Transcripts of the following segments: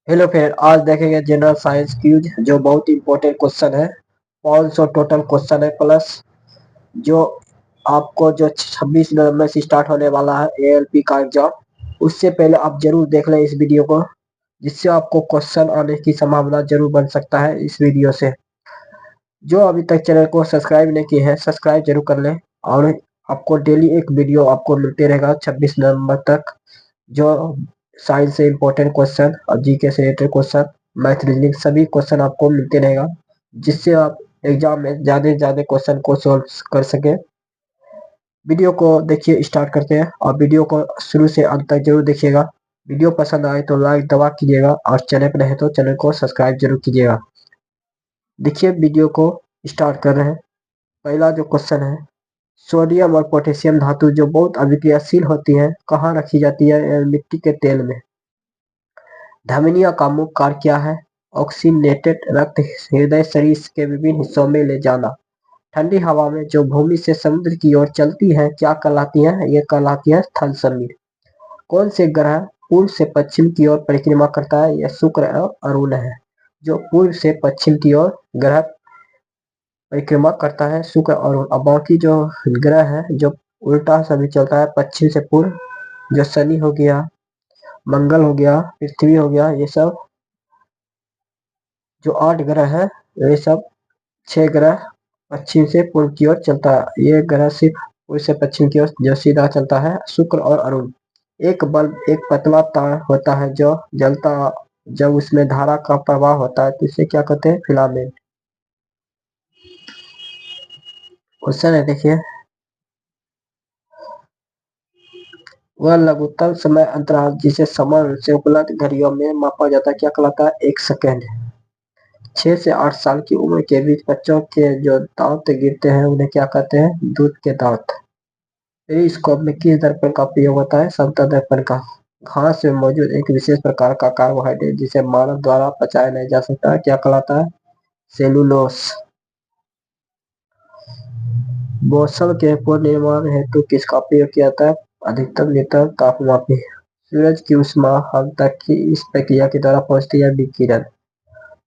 Hello friend, आज देखेंगे general science cues जो बहुत इंपॉर्टेंट क्वेश्चन है। 500 टोटल क्वेश्चन है प्लस जो आपको जो 26 नवंबर से स्टार्ट होने वाला है एएलपी का एग्जाम। उससे पहले आप जरूर देख लें इस वीडियो को, जिससे आपको क्वेश्चन आने की संभावना जरूर बन सकता है इस वीडियो से। जो अभी तक चैनल को सब्सक्राइब नहीं किए हैं सब्सक्राइब जरूर कर लें। और आपको डेली एक वीडियो आपको मिलते रहेगा 26 नवंबर तक, जो साइंस से इम्पोर्टेंट क्वेश्चन और जीके से रिलेटेड क्वेश्चन, मैथ रीजनिंग सभी क्वेश्चन आपको मिलते रहेगा, जिससे आप एग्जाम में ज्यादा से ज्यादा क्वेश्चन को सॉल्व कर सके। वीडियो को देखिए, स्टार्ट करते हैं और वीडियो को शुरू से अंत तक जरूर देखिएगा। वीडियो पसंद आए तो लाइक दबा कीजिएगा और चैनल पर रहे तो चैनल को सब्सक्राइब जरूर कीजिएगा। देखिए वीडियो को स्टार्ट कर रहे हैं। पहला जो क्वेश्चन है, सोडियम और पोटेशियम धातु जो बहुत अभिक्रियाशील होती है कहाँ रखी जाती है? मिट्टी के तेल में। धमनियों का मुख्य कार्य क्या है? ऑक्सीनेटेड रक्त हृदय शरीर के विभिन्न हिस्सों में ले जाना। ठंडी हवा में जो भूमि से समुद्र की ओर चलती है क्या कहलाती है? ये कहलाती है थल समीर। कौन से ग्रह पूर्व से पश्चिम की ओर परिक्रमा करता है? यह शुक्र और अरुण है। जो पूर्व से पश्चिम की ओर ग्रह परिक्रमा करता है शुक्र और अरुण। और बाकी जो ग्रह है जो उल्टा सभी चलता है पश्चिम से पूर्व, जो शनि हो गया, मंगल हो गया, पृथ्वी हो गया, ये सब जो 8 ग्रह है, ये सब 6 ग्रह पश्चिम से पूर्व की ओर चलता है। ये ग्रह सिर्फ पूर्व से पश्चिम की ओर जो सीधा चलता है शुक्र और अरुण। एक बल्ब एक पतला तार होता है जो जलता, जब उसमें धारा का प्रवाह होता है तो इसे क्या कहते हैं? फिलामेंट। क्वेश्चन है देखिए, वह लघुत्तम समय अंतराल जिसे समान रूप से उपलब्ध घड़ियों में मापा जाता है क्या कहलाता है? 1 सेकेंड। 6 से 8 साल की उम्र के बीच बच्चों के जो दांत गिरते हैं उन्हें क्या कहते हैं? दूध के दांत। पेरिस्कोप में किस दर्पण का प्रयोग होता है? समतल दर्पण का। घास में मौजूद एक विशेष प्रकार का कार्बोहाइड्रेट जिसे मानव द्वारा पचाया नहीं जा सकता है क्या कहलाता है? सेलुलोस। मौसम के पूर्वानुमान हेतु किसका प्रयोग किया जाता है? अधिकतम न्यूनतम तापमापी। सूरज की ऊष्मा हम तक की इस प्रक्रिया के द्वारा पहुंचती है विकिरण।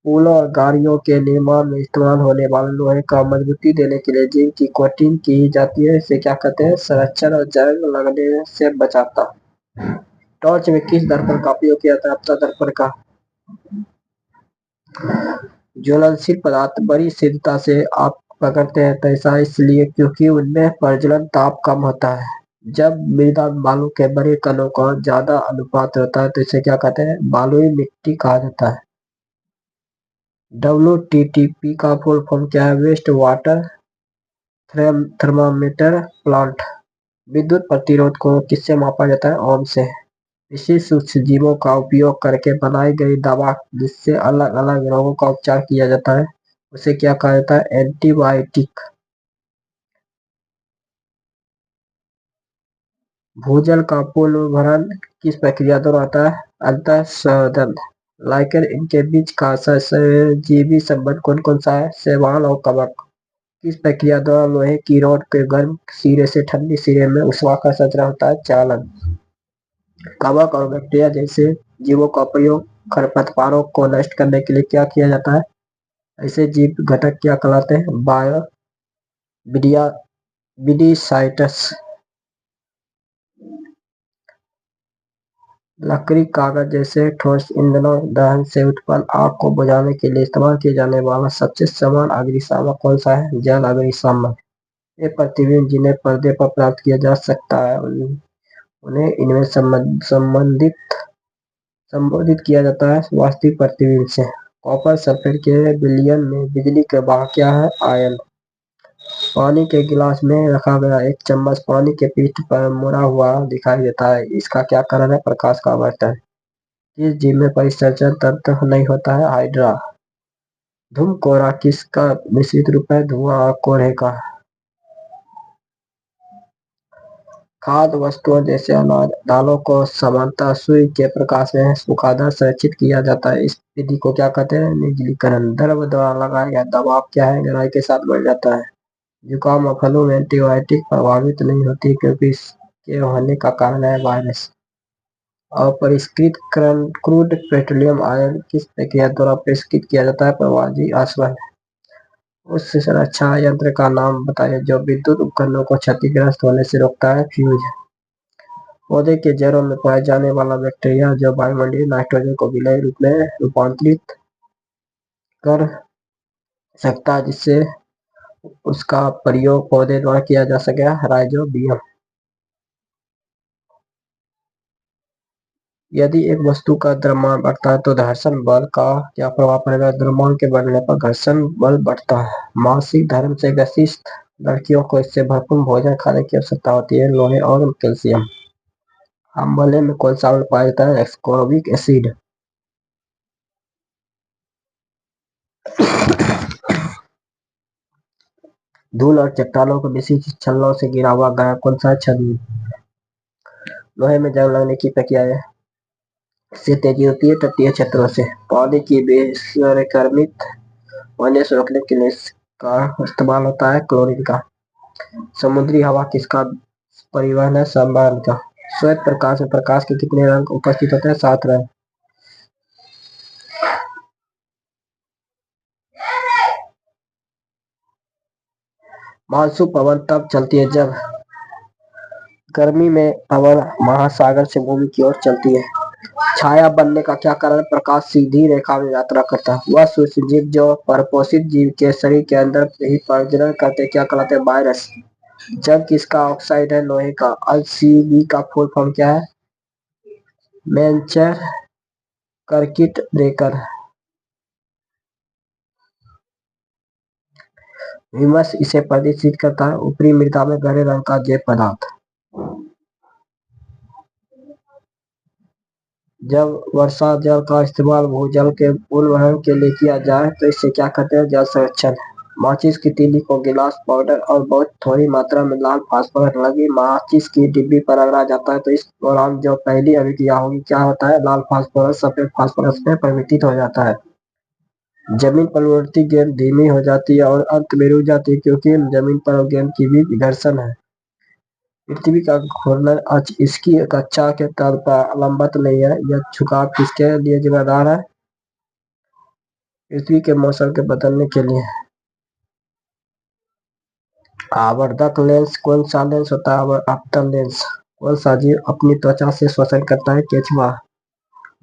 पुलों और गाड़ियों के निर्माण में इस्तेमाल होने वाले लोहे का मजबूती देने के लिए जिनकी कोटिंग की जाती है इसे क्या कहते हैं? संरक्षण और जंग लगने से बचाता। टॉर्च में किस दर्पण का प्रयोग किया जाता है? अपतल दर्पण का। ज्वलनशील पदार्थ बड़ी शीघ्रता से आप पकड़ते हैं तो ऐसा इसलिए क्योंकि उनमें प्रज्वलन ताप कम होता है। जब मृदा बालू के बड़े कणों का ज्यादा अनुपात होता है तो इसे क्या कहते हैं? बालुई मिट्टी कहा जाता है। WTTP का फुल फॉर्म क्या है? Waste water thermometer plant. विद्युत प्रतिरोध को किससे मापा जाता है? ओम से। विशेष सूक्ष्मजीवों का उपयोग करके बनाई गई दवा जिससे अलग अलग रोगों का उपचार किया जाता है उसे क्या कहा जाता है? एंटीबायोटिक। भूजल का पुनर्भरण किस प्रक्रिया द्वारा होता है? अंतःशोधन। लाइकेन इनके बीच का सहजीवी संबंध कौन कौन सा है? शैवाल और कवक। किस प्रक्रिया द्वारा लोहे की रॉड के गर्म सिरे से ठंडी सिरे में ऊष्मा का संचरण होता है? चालन। कवक और बैक्टीरिया जैसे जीवों का प्रयोग खरपतवारों को नष्ट करने के लिए क्या किया जाता है? ऐसे जीव घटक क्या कहलाते हैं? बायो विडिसाइटस। लकड़ी कागज जैसे ठोस ईंधनों दहन से उत्पन्न आग को बुझाने के लिए इस्तेमाल किए जाने वाला सबसे समान अग्निशामक कौन सा है? जल अग्निशामक। ये प्रतिबिंब जिन्हें पर्दे पर प्राप्त किया जा सकता है उन्हें इनमें संबोधित किया जाता है वास्तविक प्रतिबिंब से। कॉपर सल्फेट के विलयन में बिजली के वाहक क्या है? आयन। पानी के गिलास में रखा गया एक चम्मच पानी के पृष्ठ पर मुड़ा हुआ दिखाई देता है, इसका क्या कारण है? प्रकाश का आवर्तन। किस जीव में परिसंचरण तंत्र नहीं होता है? हाइड्रा। धूम कोहरा किसका मिश्रित रूप है? धुआं और कोहरे का। खाद्य वस्तुओं जैसे अनाज दालों को सामान्यतः सूर्य के प्रकाश में सुखाकर संरक्षित किया जाता है, इस विधि को क्या कहते हैं? निर्जलीकरण। द्रव द्वारा लगाया गया दबाव क्या है? गहराई के साथ बढ़ जाता है। जुकाम और फ्लू में एंटीबायोटिक प्रभावित नहीं होती क्योंकि इसके होने का कारण है वायरस। अपरिष्कृत क्रूड पेट्रोलियम ऑयल किस प्रक्रिया द्वारा परिष्कृत किया जाता है? प्रवाही आसवन। उस सुरक्षा यंत्र का नाम बताइए जो विद्युत उपकरणों को क्षतिग्रस्त होने से रोकता है। फ्यूज। पौधे के जड़ों में पाए जाने वाला बैक्टीरिया जो वायुमंडलीय नाइट्रोजन को विलय रूप में रूपांतरित कर सकता है जिससे उसका प्रयोग पौधे द्वारा किया जा सके। राइजोबियम। यदि एक वस्तु का द्रव्यमान बढ़ता है तो घर्षण बल का क्या प्रभाव पड़ेगा? द्रव्यमान के बढ़ने पर घर्षण बल बढ़ता है। मासिक धर्म से ग्रसित लड़कियों को इससे भरपूर भोजन खाने की आवश्यकता होती है। लोहे और कैल्शियम। आंवले में कौन सा अम्ल पाया जाता है? Ascorbic acid. धूल और चट्टानों को विशिष्ट छल्लों से घिरा हुआ ग्रह कौन सा है? छवि। लोहे में जंग लगने की प्रक्रिया से तेजी होती है तटीय क्षेत्रों से। पौधे की बेसरकर्मित होने से रोकने के लिए इसका इस्तेमाल होता है क्लोरीन का। समुद्री हवा किसका परिवहन है? संवहन का। श्वेत प्रकाश में प्रकाश के कितने रंग उपस्थित होते हैं? 7 रंग। मानसून पवन तब चलती है जब गर्मी में पवन महासागर से भूमि की ओर चलती है। छाया बनने का क्या कारण? प्रकाश सीधी रेखा में यात्रा करता है। वह सूक्ष्म जीव जो परपोषित जीव के शरीर के अंदर ही प्रजनन करते क्या कहलाते हैं? वायरस। जंग किसका ऑक्साइड है? लोहे का। अल-सी-बी का फुल फॉर्म क्या है? मैनचर सर्किट ब्रेकर। ह्यूमस इसे प्रदर्शित करता है। ऊपरी मृदा में गहरे रंग का जैव पदार्थ। जब वर्षा जल का इस्तेमाल भूजल के पुनर्वहन के लिए किया जाए तो इसे क्या कहते हैं? जल संरक्षण। माचिस की तीली को गिलास पाउडर और बहुत थोड़ी मात्रा में लाल फास्फोरस लगी माचिस की डिब्बी पर रगड़ा जाता है तो इस दौरान जो पहली अभिक्रिया होगी क्या होता है? लाल फास्फोरस सफेद फास्फोरस में परिवर्तित हो जाता है। जमीन पर उड़ती गेंद धीमी हो जाती है और अंत में रुक जाती है क्योंकि जमीन पर गेंद की भी घर्षण है। पृथ्वी का घूर्णन आज इसकी कक्षा के तल पर लंबवत नहीं है। यह झुकाव किसके लिए जिम्मेदार है? पृथ्वी के मौसम के बदलने के लिए। आवर्धक लेंस कौन सा लेंस होता है? अपतन लेंस। कौन सा जीव अपनी त्वचा से श्वसन करता है? केंचुआ।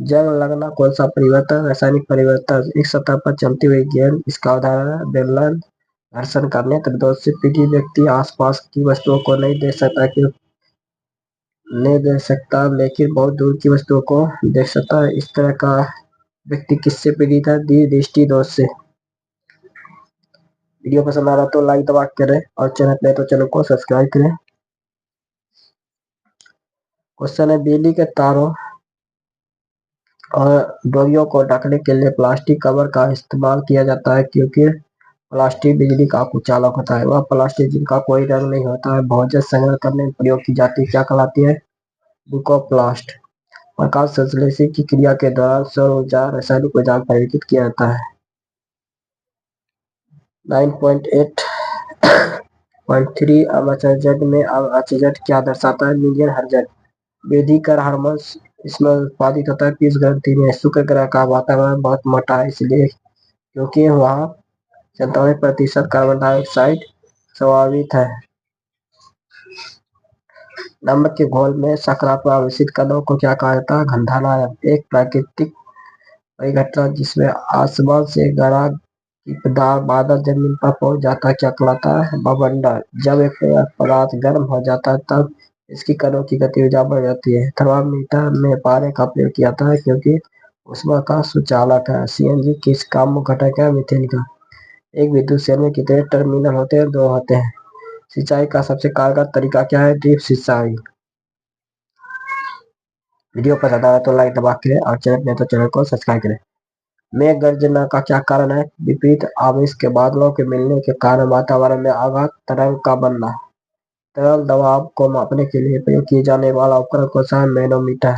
जंग लगना कौन सा परिवर्तन? रासायनिक परिवर्तन। एक सतह पर चलती हुई गेंद इसका उदाहरण है। बेलन। घर्षण का नेत्र दोष से पीड़ित व्यक्ति आसपास की वस्तुओं को नहीं देख सकता लेकिन बहुत दूर की वस्तुओं को देख सकता है। इस तरह का व्यक्ति किससे पीड़ित है? दृष्टि दोष से। वीडियो पसंद आ रहा तो लाइक दबा करें और चैनल पे तो चैनल को सब्सक्राइब करें। क्वेश्चन है बिजली के तारों और डोरियों को ढकने के लिए प्लास्टिक कवर का इस्तेमाल किया जाता है क्योंकि प्लास्टिक बिजली का कुचालक होता है। वह प्लास्टिक जिनका कोई रंग नहीं होता है भोजन संग्रह करने में प्रयोग की जाती है क्या कहलाती है? बुकोप्लास्ट। प्रकाश संश्लेषण की क्रिया के दौरान सौर ऊर्जा रासायनिक ऊर्जा में परिवर्तित किया जाता है। 9.8.3 अब अचरज में अब अचरज क्या दर्शाता है? Million hertz. वृद्धि कर हार्मोन इसमें उत्पादित होता है किस ग्रंथि में? शुक्र ग्रह का वातावरण बहुत मोटा है इसलिए क्योंकि वहाँ 97% कार्बन डाइऑक्साइड स्वाभाविक है। नमक के घोल में सकारात्मक आवेशित कणों को क्या कहा जाता है? गंधनायन। एक प्राकृतिक परिघटना जिसमें आसमान से गड़ा बादल जमीन पर पहुंच जाता है क्या कहलाता है? बवंडर। जब एक पदार्थ गर्म हो जाता है तब इसकी कणों की गति ऊर्जा बढ़ जाती है। थर्मामीटर में पारे का प्रयोग किया जाता है क्योंकि ऊष्मा का सुचालक है। सीएनजी किसका मुख्य घटक है? मीथेन का। एक विद्युत सेल में कितने टर्मिनल होते हैं? 2 होते हैं। सिंचाई का सबसे कारगर तरीका क्या है? ड्रिप सिंचाई। वीडियो पसंद आया तो लाइक दबा करें और चैनल में तो चैनल को सब्सक्राइब करें। मेघ गर्जना का क्या कारण है? विपरीत आवेश के बादलों के मिलने के कारण वातावरण में आघात तरंग का बनना। तरल दबाव को मापने के लिए प्रयोग किए जाने वाला उपकरण कौन सा है? मैनोमीटर।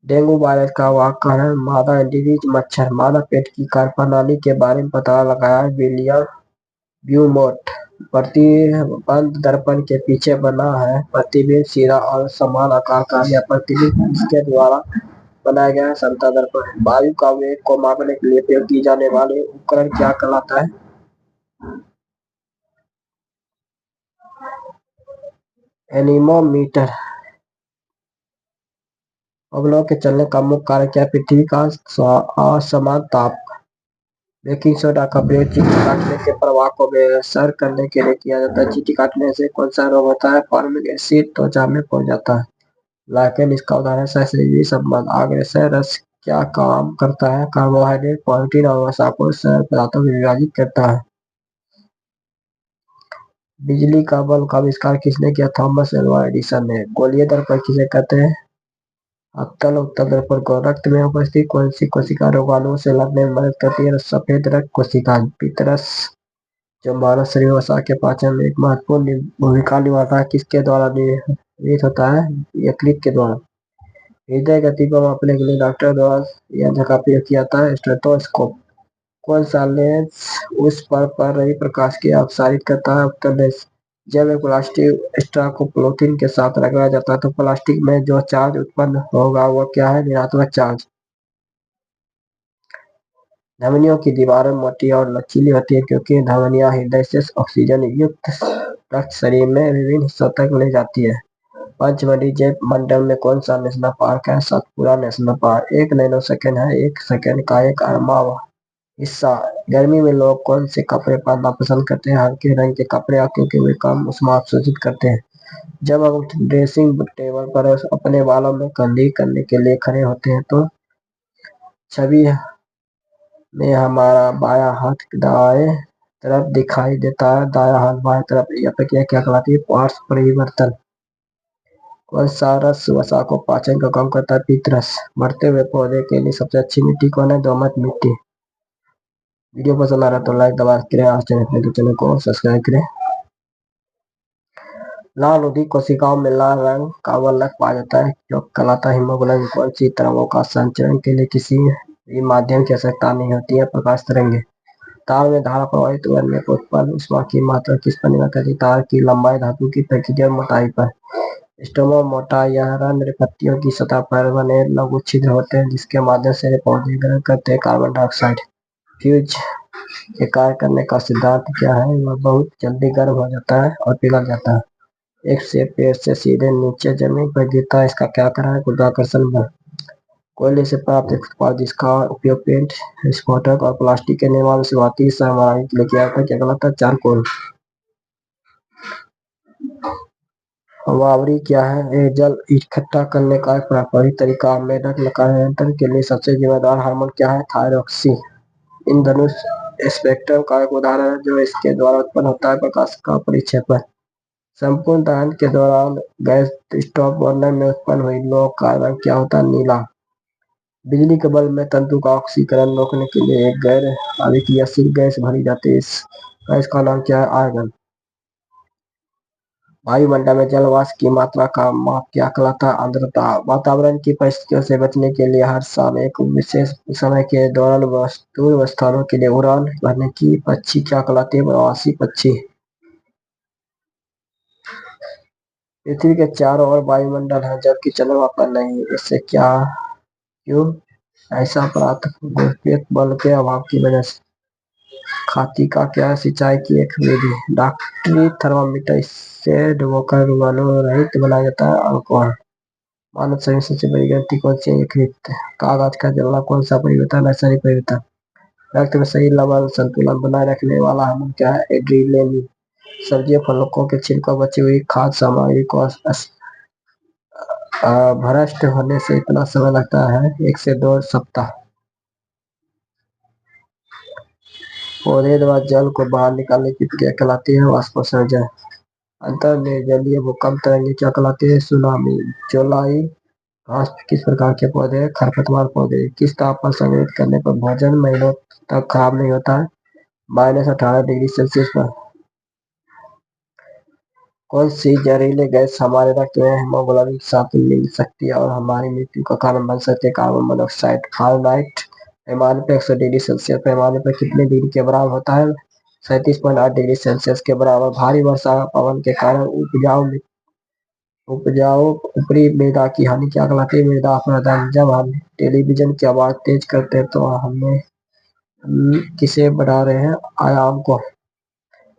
डेंगू वायरस का वाहक कौन है? मादा एडिज मच्छर। मानव पेट की कार्यप्रणाली के बारे में पता लगाया है विलियम ब्यूमोंट। प्रतिबंध दर्पण के पीछे बना है। प्रतिबिंब सीधा और समान आकार का या प्रतिबिंब इसके द्वारा बनाया गया समतल दर्पण। वायु का वेग को मापने के लिए उपयोग की जाने वाले उपकरण क्या कहलाता है? एनीमोमीटर। अवलोक के चलने का मुख्य कार्य क्या है? पृथ्वी का असमान ताप। बेकिंग सोडा का प्रयोग चींटी काटने के प्रवाह को बेअसर करने के लिए किया जाता है। चींटी काटने से कौन सा रोग होता है? फॉर्मिक एसिड त्वचा में पड़ जाता है। लाइकेन इसका उदाहरण। सहसहजीवी संबंध। आग्नेय रस क्या काम करता है? कार्बोहाइड्रेट, प्रोटीन और वसा को सरल पदार्थों में विभाजित करता है। बिजली का बल्ब का आविष्कार किसने किया? थॉमस एल्वा एडिसन ने। गोलीय दर्पण किसे कहते हैं? अवतल उत्तल दर्पण को। रक्त में उपस्थित कौन सी कोशिका रोगाणुओं से लड़ने में मदद करती है? सफेद रक्त कोशिका। पितरस जो मानव शरीर वसा के पाचन में एक महत्वपूर्ण भूमिका निभाता है, किसके द्वारा नियमित होता है? यकृत के द्वारा। हृदय गति को मापने के लिए डॉक्टर द्वारा यंत्र का प्रयोग किया जाता है, स्टेथोस्कोप। कौन सा लेंस उस पर पड़ रही प्रकाश की अपसारित करता है? उत्तर लेंस। जब एक प्लास्टिक स्ट्रॉ को पॉलीथीन के साथ रगड़ा जाता है तो प्लास्टिक में जो चार्ज उत्पन्न होगा वह क्या है? ऋणात्मक चार्ज। धमनियों की दीवारें मोटी और लचीली होती है क्योंकि धमनियां हृदय से ऑक्सीजन युक्त रक्त शरीर में विभिन्न हिस्सों तक ले जाती है। पंचमढ़ी जैव मंडल में कौन सा नेशनल पार्क है? Satpura national park. 1 नैनोसेकंड है 1 सेकंड का 1/8वां हिस्सा। गर्मी में लोग कौन से कपड़े पहनना पसंद करते हैं? हल्के रंग के कपड़े, क्योंकि वे कम ऊष्मा अवशोषित करते हैं। जब हम ड्रेसिंग टेबल पर अपने बालों में कंघी करने के लिए खड़े होते हैं तो छवि में हमारा बायां हाथ दाएं तरफ दिखाई देता है, दायां हाथ बाएं तरफ। यह प्रक्रिया क्या कहलाती है? पार्श्व परिवर्तन। कौन सा रस वसा को पाचन का काम करता है? पित्त रस। बढ़ते हुए पौधे के लिए सबसे अच्छी मिट्टी कौन है? दोमट मिट्टी। वीडियो पसंद आ रहा है तो लाइक दबा करें, आज चैनल को सब्सक्राइब करें। लाल रुधिर कोशिकाओं में लाल रंग का वर्णक पाया जाता है जो कहलाता है हीमोग्लोबिन। कौन सी तरंगों का संचरण के लिए किसी भी माध्यम की आवश्यकता नहीं होती है? प्रकाश तरंगे। तार में धारा प्रवाहित करने पर उत्पन्न ऊष्मा की मात्रा किस पर निर्भर करती है? तार की लंबाई, धातु की प्रकृति और मोटाई पर। स्टोमाटा यह रंध्र पत्तियों की सतह पर बने लघु छिद्र होते हैं जिसके माध्यम से पौधे ग्रहण करते हैं कार्बन डाइऑक्साइड। फ्यूज के कार्य करने का सिद्धांत क्या है? वह बहुत जल्दी गर्म हो जाता है और पिघल जाता है। एक से पेड़ से सीधे नीचे जमीन पर गिरता है, इसका क्या कारण है? गुरुत्वाकर्षण बल। कोयले से प्राप्त एक उत्पाद जिसका उपयोग पेंट, स्फोटक और प्लास्टिक के निर्माण में शुरुआती सामग्री के लिए किया जाता है, क्या कहलाता है? चारकोल। वावरी क्या है? ये जल इकट्ठा करने का एक पारंपरिक तरीका। मेढक नियंत्रण के लिए सबसे जिम्मेदार हार्मोन क्या है? थायरॉक्सिन। इंद्रधनुष स्पेक्ट्रम का एक उदाहरण है जो इसके द्वारा उत्पन्न होता है प्रकाश का परिक्षेपण। संपूर्ण दहन के दौरान गैस स्टोव बर्नर में उत्पन्न हुई लौ का रंग क्या होता है? नीला। बिजली के बल्ब में तंतु का ऑक्सीकरण रोकने के लिए एक गैर अभिक्रियाशील गैस भरी जाती है, इस गैस का नाम क्या है? आर्गन। वायुमंडल में जल वाष्प की मात्रा का माप क्या कहलाता है? आर्द्रता। वातावरण की परिस्थितियों से बचने के लिए हर साल एक विशेष समय के दौरान दूर स्थानों के लिए उड़ान भरने की पक्षी क्या कहलाती है? प्रवासी पक्षी। पृथ्वी के चारों ओर वायुमंडल है जबकि चंद्रमा पर नहीं, इससे क्या क्यों ऐसा? परावर्तक गुरुत्वीय बल के अभाव की वजह से। खाती का क्या? सिंचाई की एक विधि। डॉक्टरी थर्मामीटर, इससे डुबोकर रोगाणु रहित बनाया जाता है। अल्कोहल। मानव शरीर में सबसे बड़ी ग्रंथि कौन सी है? यकृत। कागज का जलना कौन सा परिवर्तन? रासायनिक परिवर्तन। रक्त में सही लवण संतुलन बनाए रखने वाला हार्मोन क्या है? एड्रेनलिन। सब्जियों फलों के छिलकों बची हुई खाद्य सामग्री को भ्रष्ट होने से इतना समय लगता है 1 से 2 सप्ताह। पौधे द्वारा जल को बाहर निकालने की प्रक्रिया कहलाती है वाष्पोत्सर्जन। अंतर्जलीय भूकंप तरंगे क्या कहलाती है? सुनामी। चौलाई घास किस प्रकार के पौधे हैं? खरपतवार पौधे। किस तापमान संग्रहित करने पर भोजन महीनों तक खराब नहीं होता है? -18 डिग्री सेल्सियस पर। कौन सी जहरीली गैस हमारे रक्त में हीमोग्लोबिन के साथ मिल सकती है और हमारी मृत्यु का कारण बन सकती है? Carbon monoxide. फारेनहाइट पैमाने पर 100 डिग्री सेल्सियस पैमाने पर कितने डिग्री के बराबर होता है? 37.8 डिग्री सेल्सियस के बराबर। भारी वर्षा पवन के कारण उपजाऊ ऊपरी मृदा की हानि क्या कहलाती है? मृदा अपरदन। जब हम टेलीविजन की आवाज तेज करते हैं तो हमें किसे बढ़ा रहे हैं? आयाम को।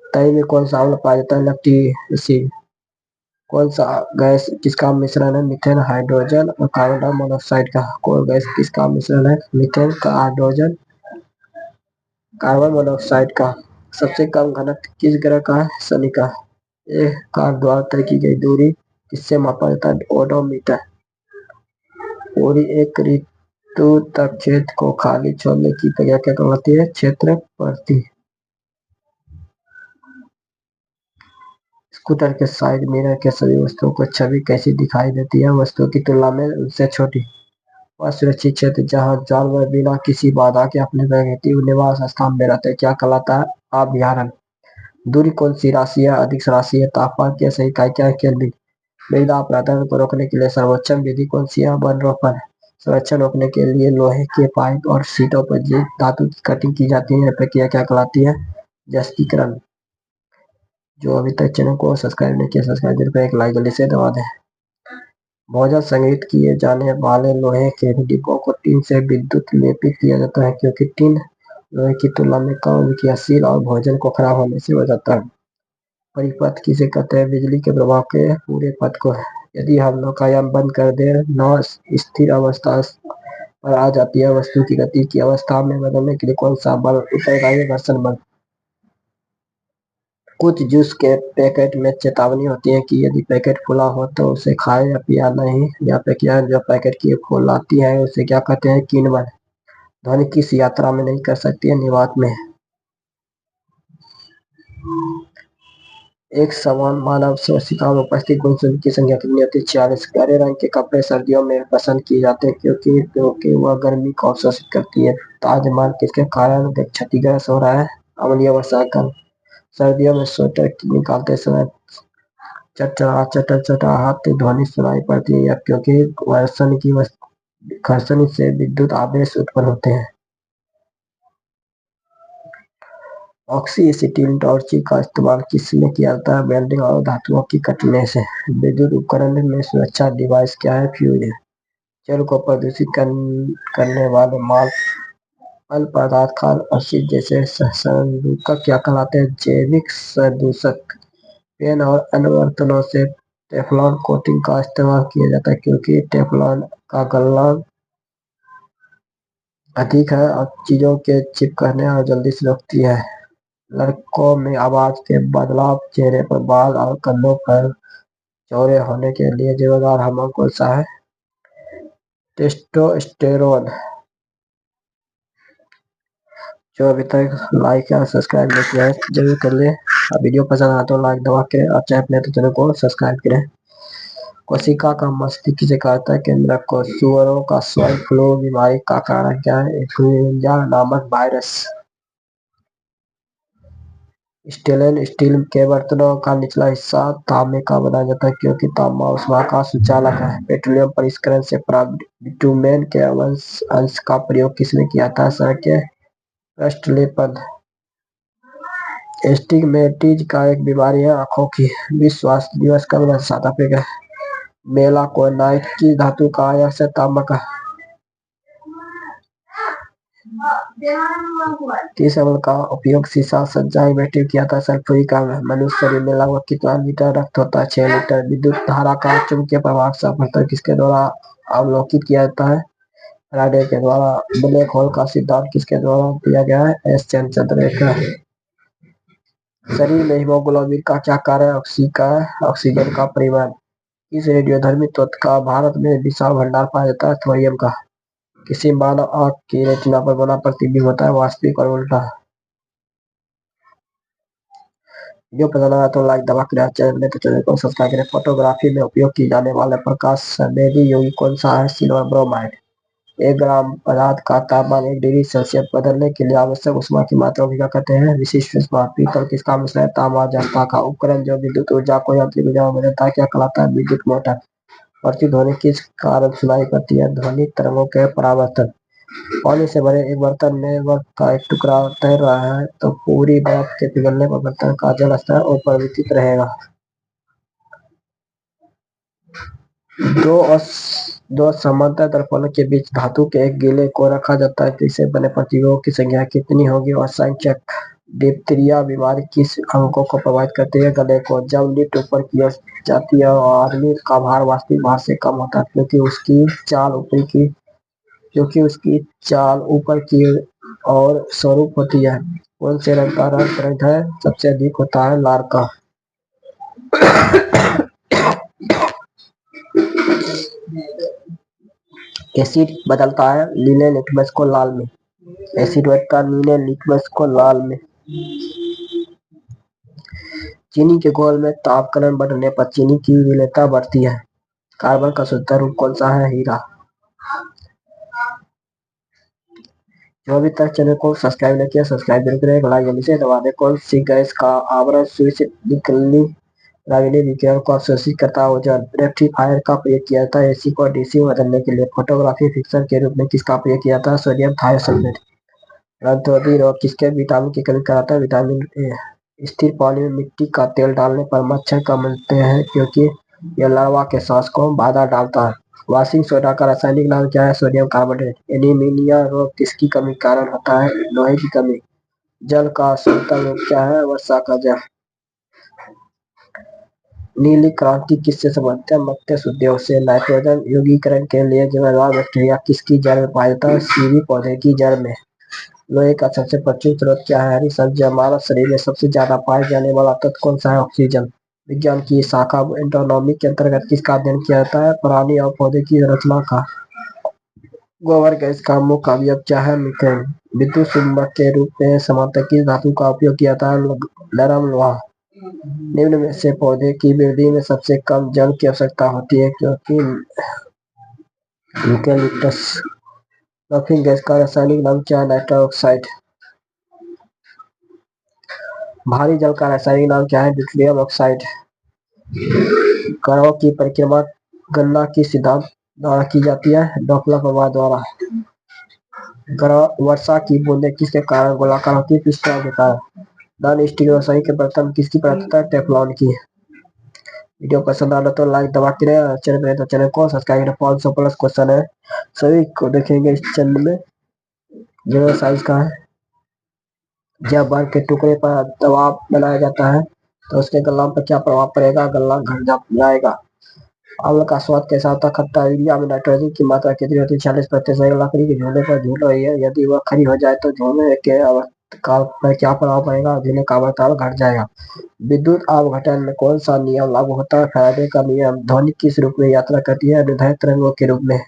तय में कौन सा अम्ल पाया जाता है? Lactic acid. कौन सा गैस किसका मिश्रण है? मीथेन, हाइड्रोजन और कार्बन मोनोऑक्साइड का। कौन गैस किसका मिश्रण है? मीथेन का, हाइड्रोजन, कार्बन मोनोऑक्साइड का। सबसे कम घनत्व किस ग्रह का है? शनि का। एक कार द्वारा तय की गई दूरी किससे मापा जाता है? ओडोमीटर। पूरी एक ऋतु तक क्षेत्र को खाली छोड़ने की प्रक्रिया क्या कहलाती है? क्षेत्र पूर्ति। स्कूटर के साइड मिरर के सभी वस्तुओं को छवि कैसी दिखाई देती है? वस्तुओं की तुलना में उनसे छोटी। वह सुरक्षित क्षेत्र जहाँ जानवर बिना किसी बाधा के अपने प्राकृतिक निवास स्थान में रहते हैं क्या कहलाता है? अभयारण्य। दूरी कौन सी राशि है? अधिक राशि है। तापमान की सही इकाई क्या है? केल्विन। मृदा अपरदन को रोकने के लिए सर्वोत्तम विधि कौन सी है? वनरोपण। संरक्षण रोकने के लिए लोहे के पाइप और सीटों पर जिस धातु की कटिंग की जाती है, यह प्रक्रिया क्या कहलाती है? जस्तीकरण। जो अभी तक चैनल को सब्सक्राइब नहीं किया, सब्सक्राइब कर एक लाइक जल्दी से दबा दें। भोजन संग्रहित किए जाने वाले लोहे के डिब्बों को टीन से विद्युत लेपित किया जाता है क्योंकि टीन लोहे की तुलना में कम विकिरणशील और भोजन को खराब होने से बचाता है। परिपथ किसे कहते हैं? बिजली के प्रभाव के पूरे पथ को। यदि हम नौकायान बंद कर दें, नाव स्थिर अवस्था पर आ जाती है। वस्तु की गति की अवस्था में बदलने के लिए कौन सा बल उत्तरदायी है? घर्षण बल। कुछ जूस के पैकेट में चेतावनी होती है कि यदि पैकेट खुला हो तो उसे खाएं या पिया नहीं। यह प्रक्रिया जो पैकेट की खुलाती है उसे क्या कहते हैं? किण्वन। ध्वनि किस यात्रा में नहीं कर सकती है? निवात में। एक समान मानव कोशिका में उपस्थित गुणसूत्र की संख्या कितनी होती है? 46। गहरे रंग के कपड़े सर्दियों में पसंद किए जाते हैं क्योंकि वह गर्मी को अवशोषित करती है। ताजमहल किसके कारण क्षतिग्रस्त हो रहा है? अम्लीय वर्षा का। सर्दियों में स्वेटर निकालते समय चटचटाहट ध्वनि सुनाई पड़ती है या क्योंकि घर्षण से विद्युत आवेश उत्पन्न होते हैं। ऑक्सी एसिटिलीन टॉर्च का इस्तेमाल किसमें किया जाता है? वेल्डिंग और धातुओं की कटने से। विद्युत उपकरण में सुरक्षा डिवाइस क्या है? फ्यूज है। जल को प्रदूषित करने वाले मल पदार्थ, खाद्य अवशिष्ट जैसे संदूषक क्या कहलाते हैं? जैविक संदूषक। पेन और अन्य बर्तनों से टेफलॉन कोटिंग का इस्तेमाल किया जाता है क्योंकि टेफलॉन का गलन अधिक है और चीजों के चिपकने और जल्दी से रुकती है। लड़कों में आवाज के बदलाव, चेहरे पर बाल और कंधों पर चौड़े होने के लिए जिम्मेदार हार्मोन कौन सा है? टेस्टोस्टेरोन। जो अभी तक लाइक या सब्सक्राइब नहीं किया है जरूर कर ले। वीडियो पसंद आए तो लाइक दबा के और चाहे अपने तो चैनल को सब्सक्राइब करें। कोशिका का मस्तिष्क किसे कहता है? केंद्रक को। सुअरों का स्वाइन फ्लू बीमारी का कारण क्या है? इन्फ्लुएंजा नामक वायरस। स्टेनलेस स्टील के बर्तनों का निचला हिस्सा तांबे का बनाया जाता है क्योंकि तांबा ऊष्मा का सुचालक है। पेट्रोलियम परिष्करण से प्राप्त बिटुमेन के अंश का प्रयोग किसमें किया जाता है? सड़क के पृष्ठ लेपन। एस्टिग्मेटिज का एक बीमारी है आंखों की। विश्व स्वास्थ्य दिवस कब मनाया जाता है? मेलाकोनाइट की धातु का अयस्क है तांबा का। किस अम्ल का उपयोग शीशा सज्जाई बैटरी किया था? सल्फ्यूरिक अम्ल। मनुष्य शरीर में लगभग कितना लीटर रक्त होता है? 6 लीटर। विद्युत धारा का चुंबकीय प्रभाव सफलता किसके द्वारा अवलोकित किया जाता है? फैराडे के द्वारा। ब्लैक होल का सिद्धांत किसके द्वारा दिया गया है? एस चंद्रशेखर का। शरीर में हीमोग्लोबिन का क्या कार्य है? ऑक्सीजन का परिवहन। इस रेडियोधर्मी तत्व का भारत में विशाल भंडार पाया जाता है? थोरियम का। किसी मानव आंख की रेटिना पर बना प्रतिबिंब होता है? वास्तविक और उल्टा। वीडियो पसंद आया तो लाइक दबा कर चैनल तो चैनल को सब्सक्राइब करें। फोटोग्राफी में उपयोग की जाने वाले प्रकाश संवेदी यौगिक कौन सा है? Silver bromide. 1 ग्राम पदार्थ का तापमान 1 डिग्री सेल्सियस बदलने के लिए आवश्यक ऊष्मा की मात्रा को क्या कहते हैं? विशिष्ट ऊष्मा। पीतल किसका मिश्रण है? तांबा जस्ता का। उपकरण जो विद्युत ऊर्जा को यांत्रिक ऊर्जा में बदलता है क्या कहलाता है? विद्युत मोटर। प्रतिध्वनि किस कारण सुनाई पड़ती है? ध्वनि तरंगों के परावर्तन। पानी से भरे एक बर्तन में बर्फ का एक टुकड़ा तैर रहा है तो पूरी बर्फ के पिघलने पर बर्तन का जल स्तर अपरिवर्तित रहेगा। दो अस- दो समांतर दर्पणों के बीच धातु के एक गिले को रखा जाता है तो इससे बने प्रतिबिंबों की संख्या कितनी होगी और संख्यक। डिप्थीरिया बीमारी किस अंगों को प्रभावित करती है? गले को। जब लिफ्ट ऊपर की ओर जाती है और आदमी का भार वास्तविक भार से कम होता है क्योंकि उसकी चाल ऊपर की ओर स्वरूप होती है। कौन से रंग का रंग करंट है सबसे अधिक होता है? लाल का। एसिड बदलता है नीले लिटमस को लाल में। एसिड बदलता है नीले लिटमस को लाल में। चीनी के घोल में तापक्रम बढ़ने पर चीनी की विलेयता बढ़ती है। कार्बन का शुद्ध रूप कौन सा है? हीरा। जो अभी तक चैनल को सब्सक्राइब नहीं किया सब्सक्राइब जरूर करें, लाइक जल्दी से दबा दें। कौन सी गैस का आवरण स्विच निकलनी रागिनी विकिरण को अवशोषित करता है? ओजोन। रेक्टिफायर का प्रयोग किया जाता है एसी को डीसी में बदलने के लिए। फोटोग्राफी फिक्सर के रूप में किसका प्रयोग किया जाता है? Sodium thiosulphate. रक्तवृद्धि रोग किसके विटामिन की कमी कराता है? Vitamin A. स्थिर पानी में मिट्टी का तेल डालने पर मच्छर कम मिलते हैं क्योंकि यह लार्वा के सांस को बाधा डालता है। वॉशिंग सोडा का रासायनिक नाम क्या है? Sodium carbonate. एनीमिया रोग किसकी कमी के कारण होता है? लोहे की कमी। जल का समतल रूप क्या है? वर्षा का जल। नीली क्रांति किससे संबंधित है? मत्स्य उद्योग से। नाइट्रोजन यौगिकीकरण के लिए जिम्मेदार बैक्टीरिया किसकी जड़ में पाया जाता है? कीवी पौधे की जड़ में। लोहे का सबसे प्रचुर स्रोत क्या है? हरी सब्जियां। मानव शरीर में सबसे ज्यादा पाए जाने वाला तत्व कौन सा है? ऑक्सीजन। विज्ञान की शाखा एंटोनॉमी के अंतर्गत किसका अध्ययन किया जाता है? प्राणी और पौधे की रचना का। गोबर गैस का मुख्य अवयव क्या है? मीथेन। विद्युत चुम्बक के रूप में समानता किस धातु का उपयोग किया जाता है? नरम लोहा। निम्न में से पौधे की वृद्धि में सबसे कम जल की आवश्यकता होती है क्योंकि यूकेलिप्टस। लॉन्चिंग गैस का रासायनिक नाम क्या है? Nitrous oxide. भारी जल का रासायनिक नाम क्या है? Deuterium oxide. कणों की परिक्रमा गणना किस सिद्धांत द्वारा की जाती है? डॉपलर प्रभाव द्वारा। वर्षा की बूंदें किसके कारण गोलाकार होती है? पिस्टन के कारण। नॉन स्टिक रसोई के बर्तन किसकी बनाता है? टेफ्लॉन की। वीडियो पसंद आना तो लाइक दबा के रहे, चैनल पे तो चैनल को सब्सक्राइब करें। 500 प्लस क्वेश्चन है सभी को देखेंगे इस चैनल में। जो साइज का है जब बर्फ के टुकड़े पर दबाव बनाया जाता है तो उसके गल्ला पर क्या प्रभाव पड़ेगा? गल्ला घट जाएगा। अम्ल का स्वाद कैसा होता है? खट्टा। यूरिया में नाइट्रोजन की मात्रा कितनी होती है? 40%। लकड़ी के झूले पर झूल रही है, यदि वह खड़ी हो जाए तो झूले के आवर्तकाल पर क्या प्रभाव पड़ेगा? झूले का आवर्तकाल घट जाएगा। विद्युत अपघटन में कौन सा नियम लागू होता है? फैराडे का नियम। ध्वनि किस रूप में यात्रा करती है? निर्धारित तरंगों के रूप में।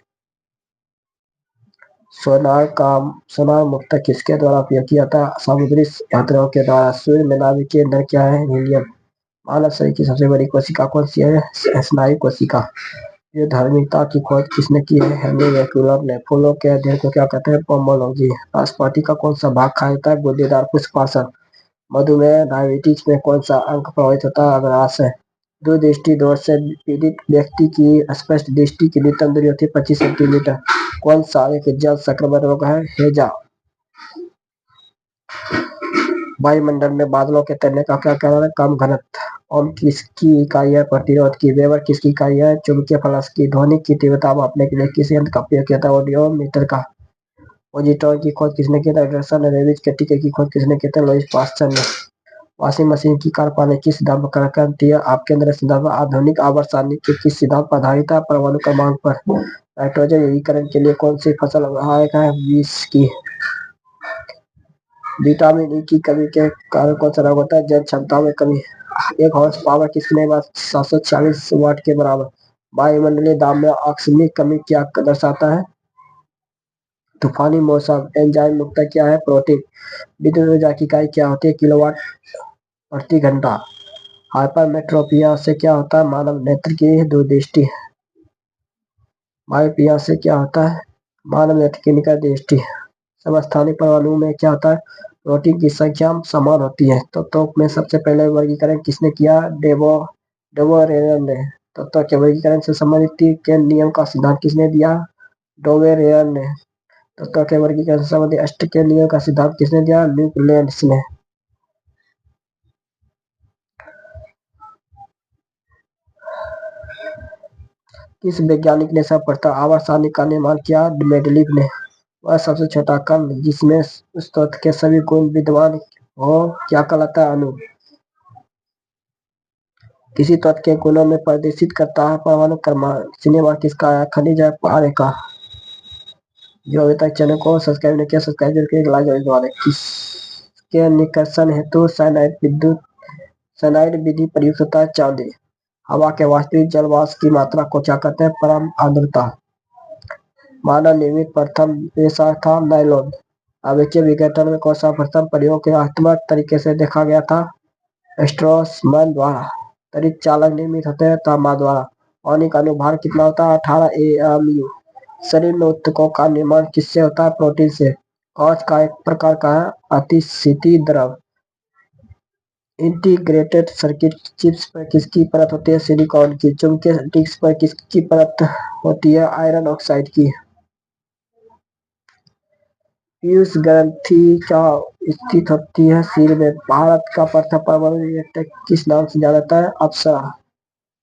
सोनार मुक्तक किसके द्वारा उपयोग किया जाता है? समुद्री यात्रियों के द्वारा। सूर्य में नाभिकीय ईंधन क्या है? हीलियम। मानव शरीर की सबसे बड़ी कोशिका कौन सी है? स्नायु कोशिका। ये धार्मिकता की खोज किसने की है? हेनरी मैक्यूलर ने। फूलों के अध्ययन को क्या कहते हैं? पोमोलॉजी। नाशपाती का कौन सा भाग खाया जाता है? गूदेदार पुष्पासन। मधुमेह डायबिटीज में कौन सा अंग प्रभावित होता है? अग्राशय। दूरदृष्टि दोष से पीड़ित व्यक्ति की स्पष्ट दृष्टि की न्यूनतम दूरी होती है 25 सेंटीमीटर। कौन सा एक जल संक्रमण रोग है? हैजा। वायुमंडल में बादलों के तैरने का क्या कारण है? कम घनत्व। ओम किसकी इकाई है? प्रतिरोध की। वेबर किसकी इकाई है? चुंबकीय फ्लक्स की। ध्वनि की तीव्रता मापने के लिए किस यंत्र का उपयोग किया था? ऑडियोमीटर का। पोजिट्रॉन की खोज किसने की था? एंडरसन। रेबिज के टीके की खोज किसने की था? लुईस पास्चर ने। वॉशिंग मशीन की कार्यप्रणाली किस सिद्धांत पर कार्य करती है? आपके अंदर सिद्धांत। आधुनिक आवर्सानी के किस सिद्धांत पर आधारित है? परमाणु क्रमांक पर। नाइट्रोजन यौगिकीकरण के लिए कौन सी फसल सहायक है? बीस की। विटामिन ई की कमी के कारण कौन सा रोग होता है? जन क्षमता में कमी। एक हॉर्स पावर किसने 746 वाट के बराबर। वायुमंडलीय दाब में आकस्मिक कमी क्या दर्शाता है? तूफानी मौसम। एंजाइम मुक्त क्या है? प्रोटीन। विद्युत ऊर्जा की इकाई क्या होती है? किलोवाट प्रति घंटा। हाइपरमेट्रोपिया से क्या होता है? मानव नेत्र की दूरदृष्टि। मायोपिया से क्या होता है? मानव नेत्र की निकट दृष्टि। समस्थानिक परमाणु में क्या होता है? प्रोटीन की संख्या समान होती है। तत्वों में सबसे पहले वर्गीकरण किसने किया? डेवोरेयर ने। तत्व के वर्गीकरण से संबंधित के नियम का सिद्धांत किसने दिया? डोवेरेयर ने। तत्व के वर्गीकरण संबंधी अष्ट के नियम का सिद्धांत किसने दिया? न्यूटन ने। किस वैज्ञानिक ने सर्वप्रथम आवर्त सारणी का निर्माण किया? मेंडलीव ने। वह सबसे छोटा कण जिसमें उस तत्व के सभी गुण विद्यमान हो क्या कहलाता है? अणु। किसी तत्व के गुणों में प्रदर्शित करता है परमाणु क्रमांक। सिनेमा किसका है? खनिज है पारे का। जो अभी तक चैनल को सब्सक्राइब नहीं किया, सब्सक्राइब करके लाइक जरूर दबा दें। किसके निष्कर्षण हेतु साइनाइड विधि प्रयुक्त होता है? चांदी। हवा के वास्तविक जल वाष्प की मात्रा को क्या कहते हैं? परम आर्द्रता। मानव निर्मित प्रथम पोशाक था नायलॉन। आवृत्तीय विघटन में कौन सा प्रथम प्रयोग क्रियात्मक तरीके से देखा गया था? स्ट्रॉसमैन द्वारा। त्वरित चालक निर्मित होते हैं तांबा द्वारा। पानी का अनुभार कितना होता है? 18 AMU। शरीर में ऊतकों का निर्माण किससे होता है? प्रोटीन से। कांच का एक प्रकार का है अतिशीती द्रव। इंटीग्रेटेड सर्किट चिप्स पर किसकी परत होती है? सिलिकॉन की। चुंबकीय डिस्क पर किसकी परत होती है? आयरन ऑक्साइड की। पीयूष ग्रंथि क्या स्थित होती है? सिर में। भारत का प्रथम परमाणु रिएक्टर किस नाम से जाना जाता है? अप्सरा।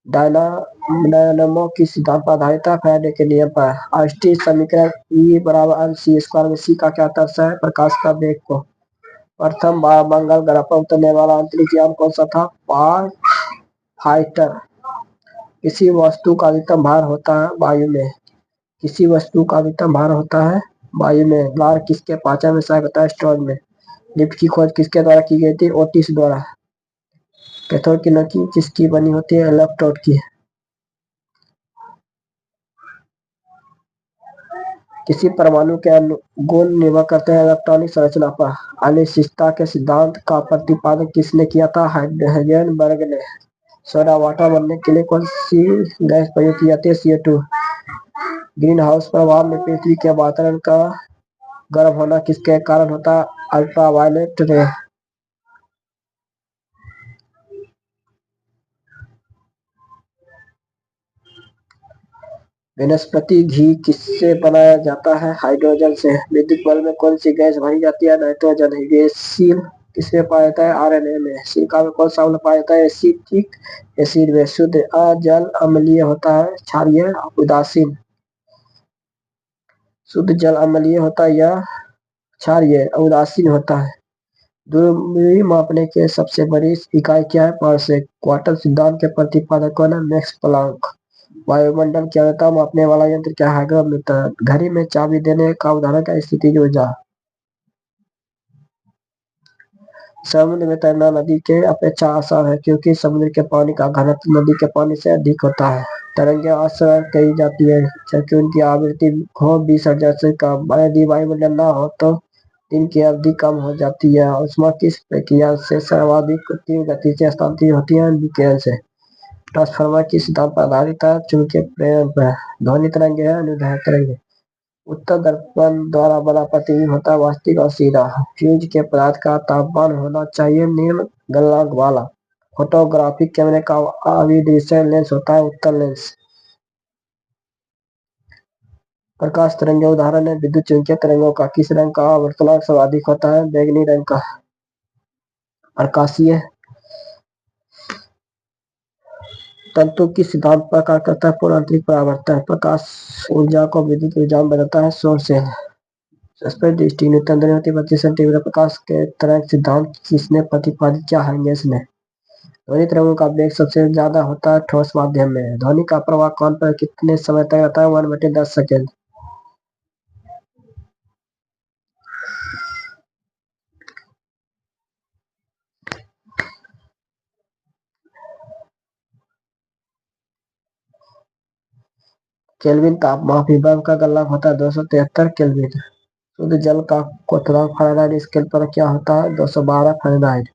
डायनामो किस सिद्धांत पर आधारित है? फैराडे के नियम पर। आइंस्टीन समीकरण E बराबर mc² में c का क्या दर्शाता है? प्रकाश का वेग को। प्रथम बार मंगल ग्रह पर उतरने वाला अंतरिक्ष यान कौन सा था? Path fighter. किसी वस्तु का अधिकतम भार होता है वायु में। किसी वस्तु का अधिकतम भार होता है वायु में। लार किसके पाचन में सहायक होता है? स्टोन में। लिफ्ट की खोज किसके द्वारा की गई थी? ओटिस द्वारा। कैथोड की नली किसकी बनी होती है? इलेक्ट्रोड की। किसी परमाणु के गुण निर्भर करते हैं इलेक्ट्रॉनिक संरचना पर। अनिश्चितता के सिद्धांत का प्रतिपादन किसने किया था? हाइजेनबर्ग ने। सोडा वाटर बनने के लिए कौन सी गैस प्रयोग की जाती है? CO2। ग्रीन हाउस प्रभाव में पृथ्वी के वातावरण का गर्म होना किसके कारण होता है? अल्ट्रावायलेट रे। वनस्पति घी किससे बनाया जाता है? हाइड्रोजन से। विद्युत बल्ब में कौन सी गैस भरी जाती है? नाइट्रोजन। रेसिल किसमें पाया जाता है? RNA में। सिलिका में कौन सा अम्ल पाया जाता है? एसिटिक एसिड में। शुद्ध जल अम्लीय होता है क्षारीय उदासीन। शुद्ध जल अम्लीय होता है या क्षारीय उदासीन होता है। दूरी मापने के सबसे बड़ी इकाई क्या है? पारसेक। क्वांटम सिद्धांत के प्रतिपादक कौन है? Max Planck. वायुमंडल की आर्द्रता मापने वाला यंत्र क्या है? हाइग्रोमीटर। घड़ी में चाबी देने का उदाहरण क्या है? स्थितिज ऊर्जा। समुद्र में तैरना नदी के अपेक्षा आसान है क्योंकि समुद्र के पानी का घनत्व नदी के पानी से अधिक होता है। तरंगें असर कही जाती है जबकि उनकी आवृत्ति हो 20,000 से कम। यदि वायुमंडल न हो तो दिन की अवधि कम हो जाती है। ऊष्मा किस प्रक्रिया से सर्वाधिक तीव्र गति से स्थानांतरित होती है? विकिरण से। ट्रांसफार्मर किस सिद्धांत पर आधारित है? चुंबकीय प्रेरण पर। ध्वनि तरंगे है अनुदैर्ध्य तरंगे। उत्तर दर्पण द्वारा बना प्रतिबिंब होता है वास्तविक और सीधा। फ्यूज के पदार्थ का तापमान होना चाहिए निम्न गलनांक वाला। फोटोग्राफिक कैमरे का अभिदृश्य लेंस होता है उत्तल लेंस। प्रकाश तरंगे उदाहरण है विद्युत चुम्बकीय तरंगों का। किस रंग का आवर्तनांक सर्वाधिक होता है? बैंगनी रंग का। प्रकाशीय तंतु किस सिद्धांत पर कार्य करता है? पूर्ण आंतरिक परावर्तन। प्रकाश ऊर्जा को विद्युत ऊर्जा में बदलता है सौर से। सस्पेंड दृष्टि न्यूटन होती 25 सेंटीमीटर। प्रकाश के तरंग सिद्धांत किसने प्रतिपादित किया? हाइगेंस ने। ध्वनि तरंगों का वेग सबसे ज्यादा होता है ठोस माध्यम में। ध्वनि का प्रवाह कौन पर कितने समय तक रहता है? 1/10 सेकेंड। केल्विन तापमान विभव का गलनांक होता है 273 केल्विन। शुद्ध जल का क्वथनांक फ़ारेनहाइट स्केल पर क्या होता है? 212 फ़ारेनहाइट।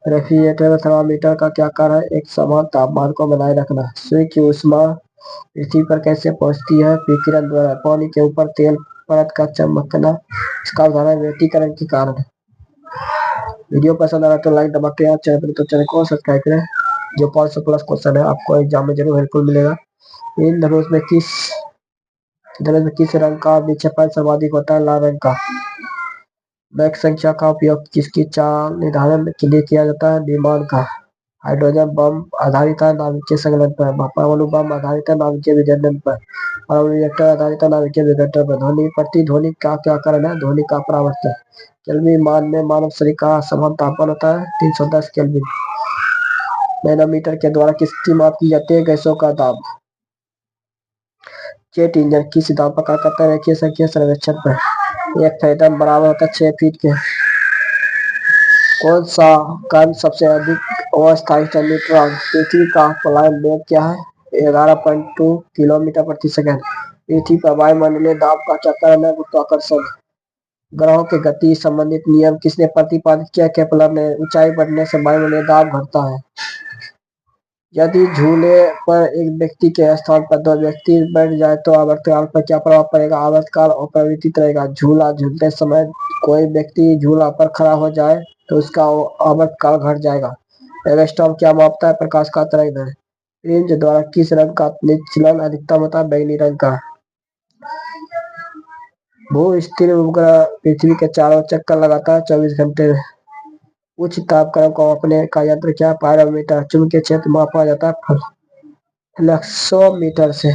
रेफ्रिजरेटर में थर्मामीटर का क्या कार्य है? एक समान तापमान को बनाए रखना। सूर्य की ऊष्मा पृथ्वी पर कैसे पहुंचती है? विकिरण द्वारा। पानी के ऊपर तेल परत का चमकना इसका उदाहरण व्यतिकरण के कारण। वीडियो पसंद आया तो लाइक दबा के चैनल को सब्सक्राइब करें। जो 500+ क्वेश्चन है आपको एग्जाम में जरूर हेल्पफुल मिलेगा। इन धनुष में किस धनुष में किस रंग का विक्षेपण सर्वाधिक होता है? लाल रंग का। मैक संख्या का उपयोग किसकी चाल निर्धारण के लिए किया जाता है? विमान का। हाइड्रोजन बम आधारित है नाभिकीय संगलन पर। परमाणु बम आधारित है नाभिकीय विघटन पर। परमाणु रिएक्टर आधारित है नाभिकीय विघटन पर। ध्वनि प्रतिध्वनि का क्या कारण है? ध्वनि का परावर्तन। केल्विन मान में मानव शरीर का सामान्य तापमान होता है 310 केल्विन। मैनोमीटर के द्वारा किसकी माप की जाती है? गैसों का दाब। जेट इंजन किस सिद्धांत पर कार्य करता है? रेखीय संख्या सर्वेक्षण पर। एक फैथम बराबर होता है 6 फीट के। कौन सा कण सबसे अधिक अस्थायी है? न्यूट्रॉन। पृथ्वी का पलायन वेग क्या है? 11.2 किलोमीटर प्रति सेकंड। पृथ्वी पर वायुमंडलीय दाब का क्या कारण है? गुरुत्वाकर्षण। ग्रहों की गति संबंधित नियम किसने प्रतिपादित किया? केपलर ने। ऊंचाई बढ़ने से वायुमंडलीय दाब घटता है। यदि झूले पर एक व्यक्ति के स्थान पर दो व्यक्ति बैठ जाए तो आवर्तकाल पर क्या प्रभाव पड़ेगा? आवर्तकाल अपरिवर्तित रहेगा। झूला झूलते समय कोई व्यक्ति झूला पर खड़ा हो जाए तो उसका आवर्तकाल घट जाएगा। एंगस्ट्रॉम क्या मापता है? प्रकाश का तरंगदैर्घ्य। प्रिज्म द्वारा किस रंग का निचलन अधिकतम होता है? बैंगनी रंग का। भू स्थिर उपग्रह पृथ्वी के चारों चक्कर लगाता है 24 घंटे में। उच्च तापक्रम को मापने का यंत्र क्या है? पायरोमीटर। चुंबकीय क्षेत्र मापा जाता है फ्लक्सोमीटर से।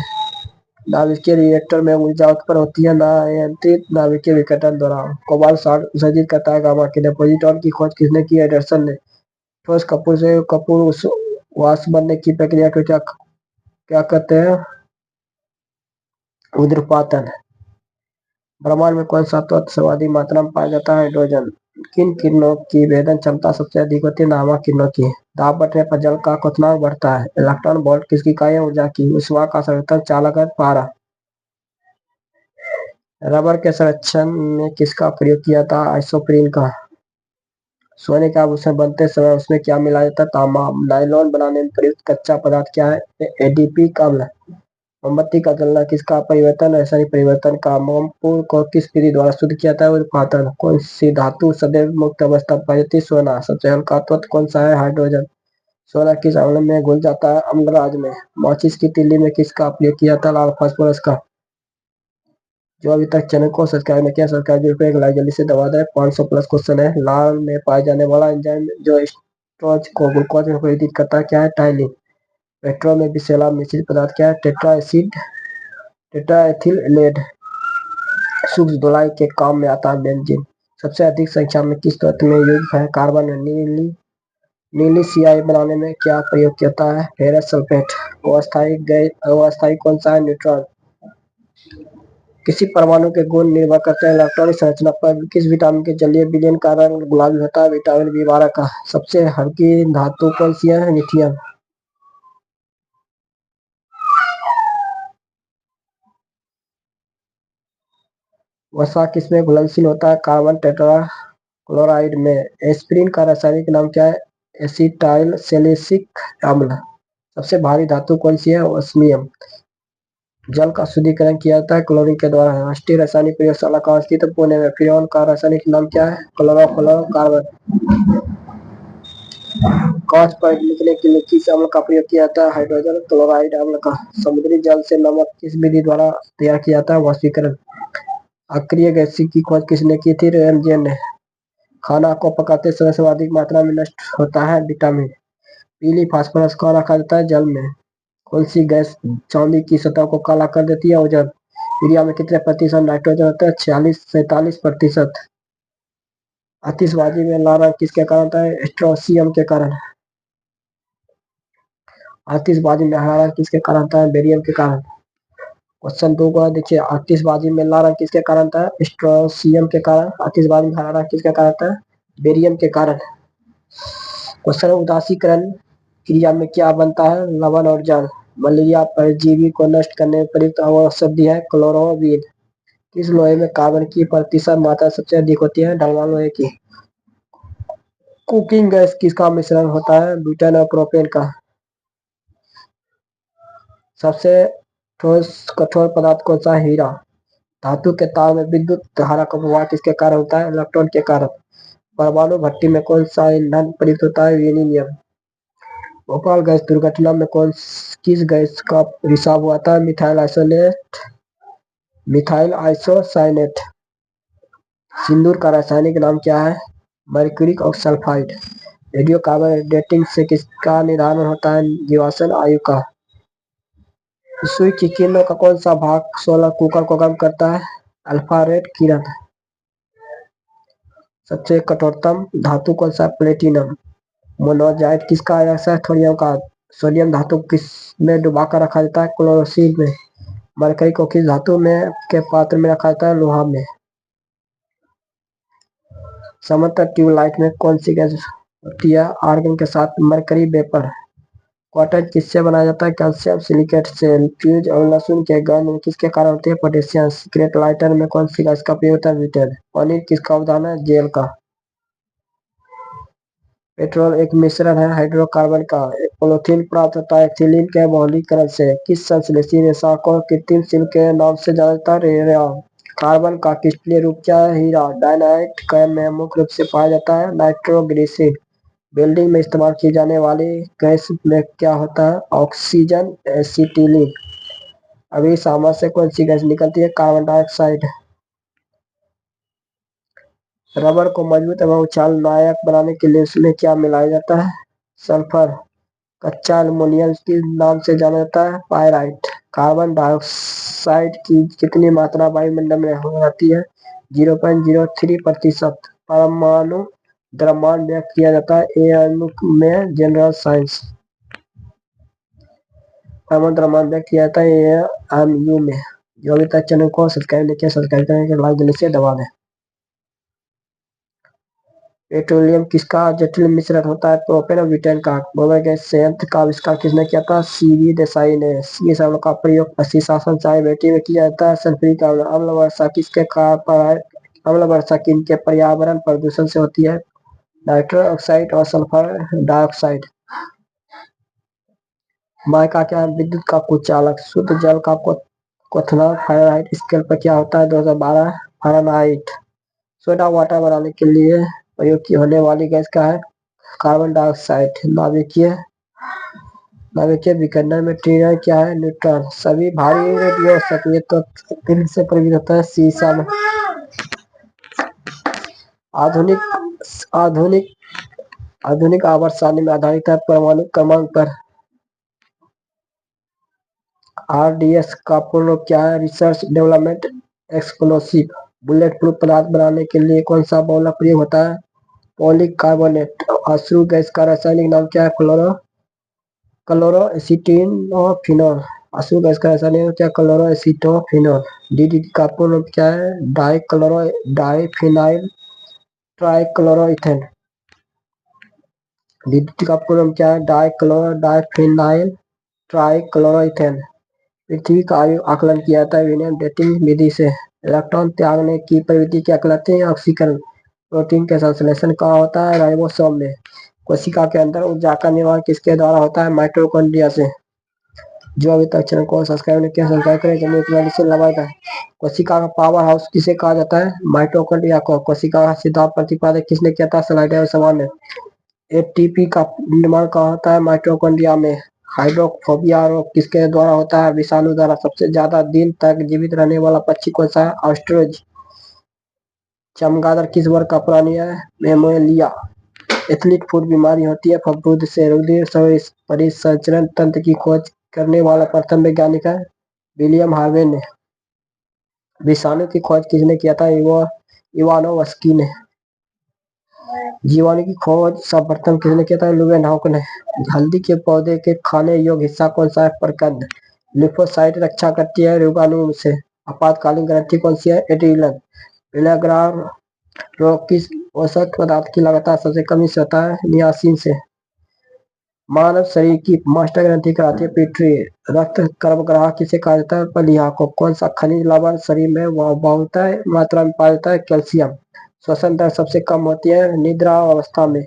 नाभिकीय रिएक्टर में ऊर्जा उत्पन्न होती है अनियंत्रित नाभिकीय विघटन द्वारा। कोबाल्ट 60 उत्सर्जित करता है गामा किरण। पोजीट्रॉन की खोज किसने की? एंडरसन ने। ठोस कपूर से कपूर वाष्प बनने की प्रक्रिया को क्या क्या कहते हैं? ऊर्ध्वपातन। ब्रह्मांड में कौन सा तत्व सर्वाधिक मात्रा में पाया जाता है? हाइड्रोजन। किन किरणों की वेदन क्षमता सबसे अधिक होती है? गामा किरणों की। दाब बढ़ने पर जल का क्वथनांक बढ़ता है। इलेक्ट्रॉन वोल्ट किसकी इकाई है? ऊर्जा की। ऊष्मा का सर्वोत्तम चालक है पारा। रबर के संरक्षण में किसका प्रयोग किया था? आइसोप्रीन का। सोने के आभूषण बनते समय उसमें क्या मिलाया जाता है? तांबा। नायलॉन बनाने में प्रयुक्त कच्चा पदार्थ क्या है? एडीपी अम्ल। मोमबत्ती का जलना किसका परिवर्तन? रासायनिक परिवर्तन का। मोमपुर को किस विधि द्वारा शुद्ध किया जाता है? ऊर्ध्वपातन। कौन सी धातु सदैव मुक्त अवस्था पाई जाती है? सोना। सबसे हल्का तत्व कौन सा है? हाइड्रोजन। सोना किस अम्ल में घुल जाता है? अम्लराज में। माचिस की तीली में किसका प्रयोग किया जाता है? लाल फास्फोरस का। जो अभी तक चैनल को सब्सक्राइब नहीं किया सब्सक्राइब जरूर करें, लाइक जल्दी से दबा दें। 500 प्लस क्वेश्चन है। लाल में पाए जाने वाला एंजाइम जो स्टार्च को ग्लूकोज में परिवर्तित करता है क्या है? टाइलिन। पेट्रोल में विषैला मिश्रित पदार्थ क्या है? Tetra ethyl lead. सूक्ष्म धुलाई के काम में आता है बेंजीन। सबसे अधिक संख्या में किस तत्व में यूज है? कार्बन में। नीली स्याही बनाने में क्या प्रयोग किया जाता है? Ferrous sulphate. अस्थायी कौन सा है? न्यूट्रॉन। किसी परमाणु के गुण निर्भर करते हैं इलेक्ट्रॉनिक संरचना पर। किस विटामिन के जलीय विलयन का रंग गुलाबी होता है? विटामिन बी 12 का। सबसे हल्की धातु कौन सी है? लिथियम। वसा किसमें घुलनशील होता है? कार्बन टेट्रा क्लोराइड में। एस्पिरिन का रासायनिक नाम क्या है? एसिटाइल सैलिसिलिक अम्ल। सबसे भारी धातु कौन सी है? ओस्मियम। जल का शुद्धिकरण किया जाता है क्लोरीन के द्वारा। राष्ट्रीय रासायनिक प्रयोगशाला कहाँ स्थित है? पुणे में। फ्रेऑन का रासायनिक नाम क्या है? क्लोरोफ्लोरोकार्बन। कांच पर लिखने के लिए किस अम्ल का प्रयोग किया जाता है? हाइड्रोजन क्लोराइड अम्ल का। समुद्री जल से नमक किस विधि द्वारा तैयार किया जाता है? वाष्पीकरण। अक्रिय गैस की खोज किसने की थी? रैमजेन ने। खाना को पकाते समय सर्वाधिक मात्रा में नष्ट होता है विटामिन। पीली फास्फोरस कहाँ रखा जाता है? जल में। कौन सी गैस चांदी की सतह को काला कर देती है? ओजोन। यूरिया में कितने प्रतिशत नाइट्रोजन होता है? 46-47%। आतिशबाजी में लाल रंग किसके कारण होता है? स्ट्रोंशियम के कारण। आतिशबाजी में हरा रंग किसके कारण होता है? बेरियम के कारण। क्वेश्चन 2 को देखिए, आतिशबाजी में लाल रंग किसके कारण होता है? स्ट्रोंशियम के कारण। आतिशबाजी में हरा रंग किसके कारण होता है? बेरियम के कारण। क्वेश्चन उदासीकरण क्रिया में क्या बनता है? लवण और जल। मलेरिया परजीवी को नष्ट करने में प्रयुक्त औषधि है क्लोरोविन। किस लोहे में कार्बन की प्रतिशत मात्रा सबसे अधिक होती है? ढलवां लोहे की। कुकिंग गैस किसका मिश्रण होता है? ब्यूटेन और प्रोपेन का। सबसे ठोस कठोर पदार्थ कौन सा है? हीरा। धातु के तार में विद्युत धारा का प्रवाह किसके कारण होता है? इलेक्ट्रॉन के कारण। परमाणु भट्टी में कौन सा ईंधन प्रयुक्त होता है? यूरेनियम। भोपाल गैस दुर्घटना में किस गैस का रिसाव हुआ था? Methyl isolate methyl isocyanate. सिंदूर का रासायनिक नाम क्या है? Mercury oxysulphide. Radio carbon dating से किसका निर्धारण होता है? जीवाश्म आयु का। सुई की किरणों का कौन सा भाग सोलर कुकर को गर्म करता है? अल्फा रेड किरण। सबसे कठोरतम धातु कौन सा? प्लेटिनम। मोनोजाइट किसका आयरस है? थोरियम का। सोडियम धातु किस में डुबाकर रखा जाता है? क्लोरोसिल में। मरकरी को किस धातु में के पात्र में रखा जाता है? लोहा में। समांतर ट्यूबलाइट में कौन सी गैस होती है? आर्गन के साथ मरकरी वेपर। कॉटन किससे बनाया जाता है? कैल्शियम सिलिकेट से। फ्यूज और लहसुन के गंध किसके कारण होते हैं? पोटेशियम। सिगरेट लाइटर में कौन सी गैस का प्रयोग होता है? ब्यूटेन। पनीर किसका उदाहरण है? जेल का। पेट्रोल एक मिश्रण है हाइड्रोकार्बन का। पोलोथीन प्राप्त होता है एथिलीन के बहुलकीकरण से। किस संश्लेषी रेशा को कृत्रिम सिल के नाम से जाना जाता है? रेयन। कार्बन का क्रिस्टलीय रूप क्या है? हीरा। डायनामाइट में मुख्य रूप से पाया जाता है नाइट्रोग्लिसरीन। बिल्डिंग में इस्तेमाल की जाने वाली गैस में क्या होता है? Oxygen acetylene. अभी सामने से कौन सी गैस निकलती है? Carbon dioxide. रबर को मजबूत एवं उछालनायक बनाने के लिए उसमें क्या मिलाया जाता है? सल्फर। कच्चा एल्युमिनियम किस नाम से जाना जाता है? पायराइट। कार्बन डाइऑक्साइड की कितनी मात्रा वायुमंडल में रहती है? 0.03%। परमाणु द्रव्यमान व्यक्त किया जाता है ए अणु में। General science. परमाणु द्रव्यमान व्यक्त किया जाता है एएमयू में। जो अभी तक चैनल को सब्सक्राइब नहीं किया, सब्सक्राइब करने के लाइक जल्दी से दबा दें। पेट्रोलियम किसका जटिल मिश्रण होता है? प्रोपेन और ब्यूटेन का। गोबर गैस संयंत्र का आविष्कार किसने किया था? सीवी देसाई ने। इस अम्ल का प्रयोग शीशासन चाय बेटी में किया जाता है। सल्फ्यूरिक अम्ल। अम्ल वर्षा किसके कारण पर? अम्ल वर्षा किनके पर्यावरण प्रदूषण से होती है? नाइट्रस ऑक्साइड और सल्फर डाइऑक्साइड। माइका क्या है? विद्युत का कुचालक। शुद्ध जल का क्वथनांक फ़ारेनहाइट स्केल पर क्या होता है? 2012 फ़ारेनहाइट। सोडा वाटर बनाने के लिए प्रयोग की होने वाली गैस क्या है? Carbon dioxide. नाभिकीय विकिरण में ट्रिटियम क्या है? न्यूट्रॉन। सभी भारी रेडियो सक्रिय तत्व फिर से प्रविष्ट होता है सीसा में। आधुनिक आधुनिक आधुनिक आवर्त सारणी में आधारित है परमाणु क्रमांक पर। आरडीएस का पूर्ण रूप क्या है? Research development explosive. Bullet proof पदार्थ बनाने के लिए कौन सा बहुलक प्रयोग होता है? पॉलीकार्बोनेट। अश्रु गैस का रासायनिक नाम क्या है? क्लोरोएसिटोफिनॉल। अश्रु गैस का रासायनिक नाम क्या है? क्लोरोएसिटोफिनॉल। डीडीटी का पूर्ण रूप क्या है? डाइफिनाइल ट्राइक्लोरोइथेन। डीडीटी का पूर्ण रूप क्या है? डाइफिनाइल ट्राइक्लोरोइथेन। पृथ्वी का आयु आकलन किया जाता है विलियम डेटिंग विधि से। इलेक्ट्रॉन त्यागने की प्रवृत्ति क्या कहलाती है? ऑक्सीकरण। प्रोटीन का संश्लेषण कहाँ होता है? राइबोसोम में। कोशिका के अंदर ऊर्जा का निर्माण किसके द्वारा होता है? माइटोकॉन्ड्रिया से। जो अभी तक चैनल को सब्सक्राइब नहीं किया, सब्सक्राइब करें, जल्दी से दबाएं। कोशिका का पावर हाउस किसे कहा जाता है? माइटोकॉन्ड्रिया को। कोशिका का सिद्धांत प्रतिपादक किसने किया था? स्लाइडर समान ने। एटीपी का निर्माण कहाँ होता है? माइटोकॉन्ड्रिया में। हाइड्रोफोबिया रोग किसके द्वारा होता है? विषाणु द्वारा। सबसे ज्यादा दिन तक जीवित रहने वाला पक्षी कौन सा है? ऑस्ट्रिच। चमगादड़ किस वर्ग का प्राणी है? मेमोलिया। एथलीट फुट बीमारी होती है फफूंद से। रुधिर परिसंचरण तंत्र की खोज करने वाला प्रथम वैज्ञानिक है विलियम हार्वे ने। विषाणु की खोज किसने किया था? इवानोव्स्की ने। जीवाणु की खोज सर्वप्रथम किसने किया था? लुवेनहॉक ने। हल्दी के पौधे के खाने योग्य हिस्सा कौन सा है? प्रकंद। लिम्फोसाइट रक्षा करती है रोगाणु से। आपातकालीन ग्रंथि कौन सी है? एड्रिनल। विलाग्राम रोग किस औसत पदार्थ की लगातार सबसे कमी से होता है? नियासिन से। मानव शरीर की मास्टर ग्रंथि कहलाती है पिट्यूटरी। रक्त कर्मग्राह किसे कहा जाता है? प्लीहा को। कौन सा खनिज लवण शरीर में बहुत मात्रा में पाया जाता है? कैल्शियम। श्वसन दर सबसे कम होती है निद्रा अवस्था में।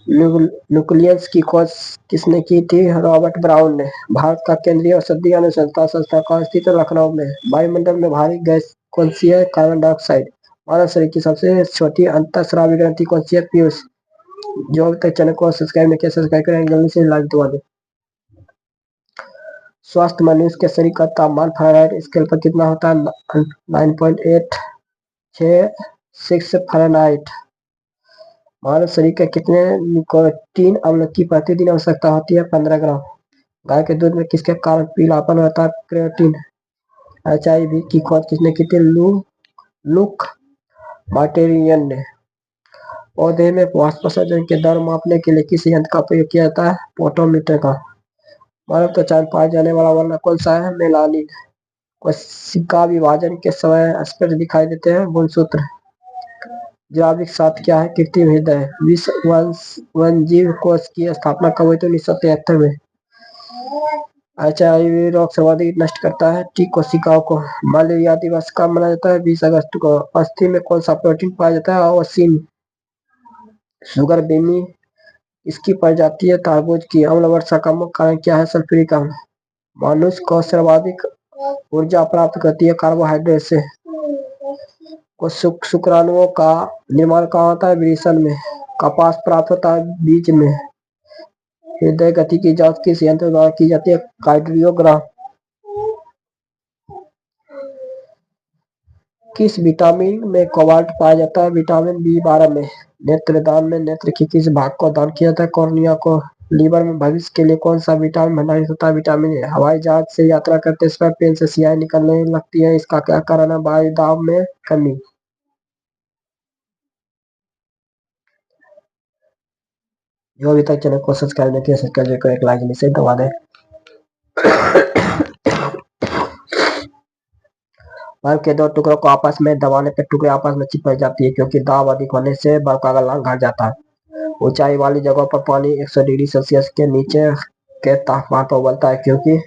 न्यूक्लियस की खोज किसने की थी? रॉबर्ट ब्राउन ने। भारत का केंद्रीय औषधि अनुसंधान संस्थान कहाँ स्थित है? लखनऊ में। वायुमंडल में भारी गैस कौन सी है? Carbon dioxide. मानव शरीर की सबसे छोटी अंतःस्रावी ग्रंथि कौन सी है? पीयूष। जो अभी तक चैनल को सब्सक्राइब नहीं किया, सब्सक्राइब करें, जल्दी से लाइक दबा दें। स्वस्थ मनुष्य के शरीर का तापमान फ़ारेनहाइट स्केल पर कितना होता है? 9.866 फ़ारेनहाइट। मानव शरीर के कितने निकोटीन अम्ल की प्रतिदिन आवश्यकता होती है? 15 ग्राम। गाय के दूध में किसके कारण पीलापन होता है? क्रिएटिन। HIV की खोज किसने की थी? लुक मार्टेरियन ने। पौधे में वाष्पोत्सर्जन के दर मापने के लिए किस यंत्र का उपयोग किया जाता है? पोटोमीटर का। मानव त्वचा में पाया जाने वाला वर्ण कौन सा है? मेलानिन। कोशिका विभाजन के समय स्पष्ट दिखाई देते हैं गुणसूत्र। जैविक साथ क्या है? कृत्रिम हृदय। विश्व वन्यजीव कोष की स्थापना कब हुई थी? 1973 में। HIV रोग सर्वाधिक नष्ट करता है टी कोशिकाओं को। मलेरिया दिवस कब मनाया जाता है? 20 अगस्त को। अस्थि में कौन सा प्रोटीन पाया जाता है? ओसिन। शुगर बेमी इसकी प्रजाति है तरबूज की। अम्ल वर्षा का मुख्य कारण क्या है? सल्फ्यूरिक अम्ल। मनुष्य को सर्वाधिक ऊर्जा प्राप्त करती है कार्बोहाइड्रेट से। शुक्राणुओं का निर्माण कहाँ होता है? वृषण में। कपास प्राप्त होता है बीज में। हृदय गति की जांच किस यंत्र द्वारा की जाती है? कार्डियोग्राम। किस विटामिन में कोबाल्ट पाया जाता है? विटामिन B12 में। नेत्रदान में नेत्र के किस भाग को दान किया जाता है? कॉर्निया को। लीवर में भविष्य के लिए कौन सा विटामिन भंडारित होता है? Vitamin A. हवाई जहाज से यात्रा करते समय पेन से स्याही निकलने लगती है, इसका क्या कारण है? वायु दाब में कमी। जो अभी तक चैनल को सब्सक्राइब नहीं किया, सब्सक्राइब को एक लाइक से दबा दें। बर्फ के दो टुकड़ों को आपस में दबाने पर टुकड़े आपस में चिपक जाती है, क्योंकि दाब अधिक होने से बर्फ का गलनांक घट जाता है। ऊंचाई वाली जगहों पर पानी 100 डिग्री सेल्सियस के नीचे के तापमान पर उबलता है, क्योंकि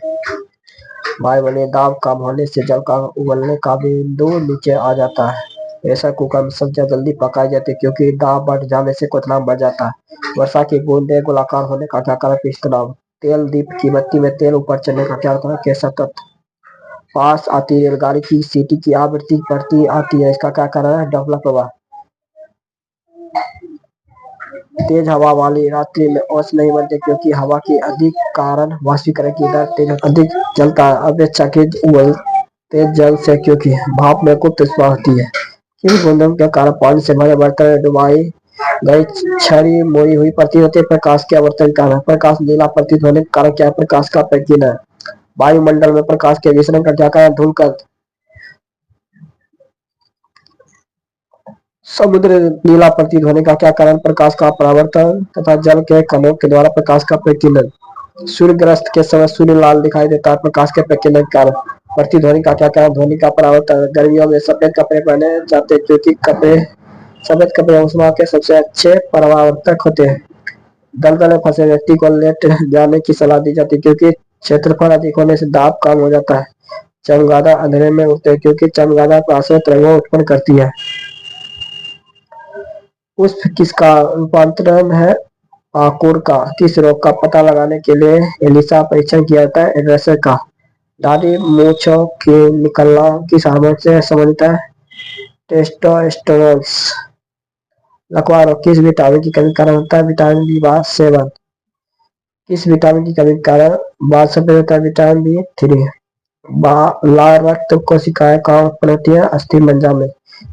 वायुमंडलीय दाब कम होने से जल का उबलने का बिंदु नीचे आ जाता है। प्रेशर कुकर में सब्जियां जल्दी पकाई जाती है, क्योंकि दाब बढ़ जाने से क्वथनांक बढ़ जाता है। वर्षा की बूंदें गोलाकार होने का क्या कारण? पृष्ठनाभ। तेल दीप की बत्ती में तेल ऊपर चढ़ने का क्या कारण? केसर तत्व। पास आती रेलगाड़ी की सीटी की आवृत्ति बढ़ती आती है, इसका क्या कारण है? डॉपलर प्रभाव। तेज हवा वाली रात्रि में ओस नहीं बनते, क्योंकि हवा के अधिक कारण वाष्पीकरण की दर तेज अधिक जलता है। अपेक्षाकृत तेज जल से, क्योंकि भाप में गुप्त ऊष्मा होती है। किन बूंदों के कारण पानी से भरे बर्तन में डुबाई गई छड़ी मोई हुई प्रतीत होती है? प्रकाश के आवर्तन के कारण। प्रकाश नीला प्रतीत होने के कारण क्या? प्रकाश का प्रकीर्णन है। वायुमंडल में प्रकाश के विसरण का क्या कारण? धूलकण। समुद्र नीला प्रतीत होने का क्या कारण? प्रकाश का परावर्तन तथा जल के कणों के द्वारा प्रकाश का प्रकीर्णन। सूर्यग्रस्त के समय सूर्य लाल दिखाई देता है, प्रकाश के प्रकीर्णन के कारण। प्रतिध्वनि का क्या कारण? ध्वनि का परावर्तन। गर्मियों में सफेद कपड़े पहने जाते हैं, क्योंकि सफेद कपड़े ऊष्मा के सबसे अच्छे परावर्तक होते हैं। दलदल में फंसे व्यक्ति को लेट जाने की सलाह दी जाती है, क्योंकि क्षेत्रफल अधिक होने से दाब कम हो जाता है। चमगादड़ अंधेरे में उड़ते हैं, क्योंकि चमगादड़ प्रकाशीय तरंगें उत्पन्न करती है। पुष्प किसका रूपांतरण है? आकुर का। किस रोग का पता लगाने के लिए एलिसा परीक्षण किया जाता है? एड्रेसर का। दाढ़ी मूंछों के निकलना किस हार्मोन से संबंधित है? टेस्टोस्टेरोन। लकवा रोग किस विटामिन की कमी के कारण होता है? Vitamin B7। किस विटामिन की कमी के कारण बाल सफेद होता है? Vitamin B3। लाल रक्त कोशिकाएं कहाँ उत्पन्न होती है? अस्थि मज्जा में।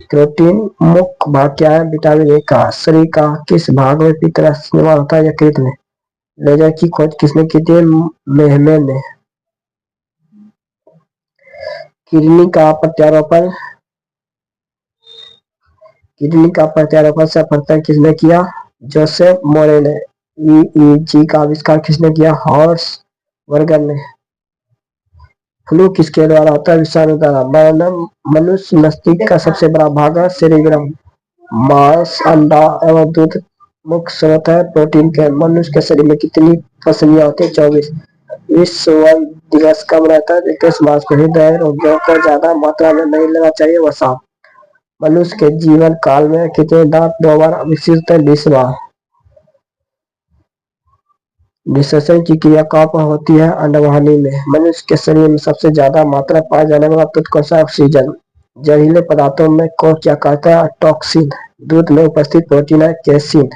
प्रोटीन मुख्य भाग क्या है? विटामिन ए का। शरीर का किस भाग में पित्तरस निर्माण होता है? यकृत में। लेजर की खोज किसने की थी? मेहमन ने। किडनी का प्रत्यारोपण सफलता किसने किया? जोसेफ मोरे ने। EEG का आविष्कार किसने किया? हॉर्स वर्गर ने। फ्लू किसके द्वारा होता है? विषाणु द्वारा। मनुष्य मस्तिष्क का सबसे बड़ा भाग है सेरेब्रम। मांस, अंडा एवं दूध मुख्य स्रोत है प्रोटीन के। मनुष्य के शरीर में कितनी पसलियां होती है? 24। विश्व वन दिवस कब रहता है? 21 मार्च को। हृदय रोगियों को ज्यादा मात्रा में नहीं लेना चाहिए, वसा। मनुष्य के जीवन काल में कितने दांत 2 बार विकसित होते हैं? 20 बार। निषेचन की क्रिया कहाँ पर होती है? अंडवाहिनी में। मनुष्य के शरीर में सबसे ज्यादा मात्रा पाया जाने वाला तत्व कौन सा है? ऑक्सीजन। जहरीले पदार्थों में को क्या कहता है? टॉक्सिन। दूध में उपस्थित प्रोटीन है कैसीन।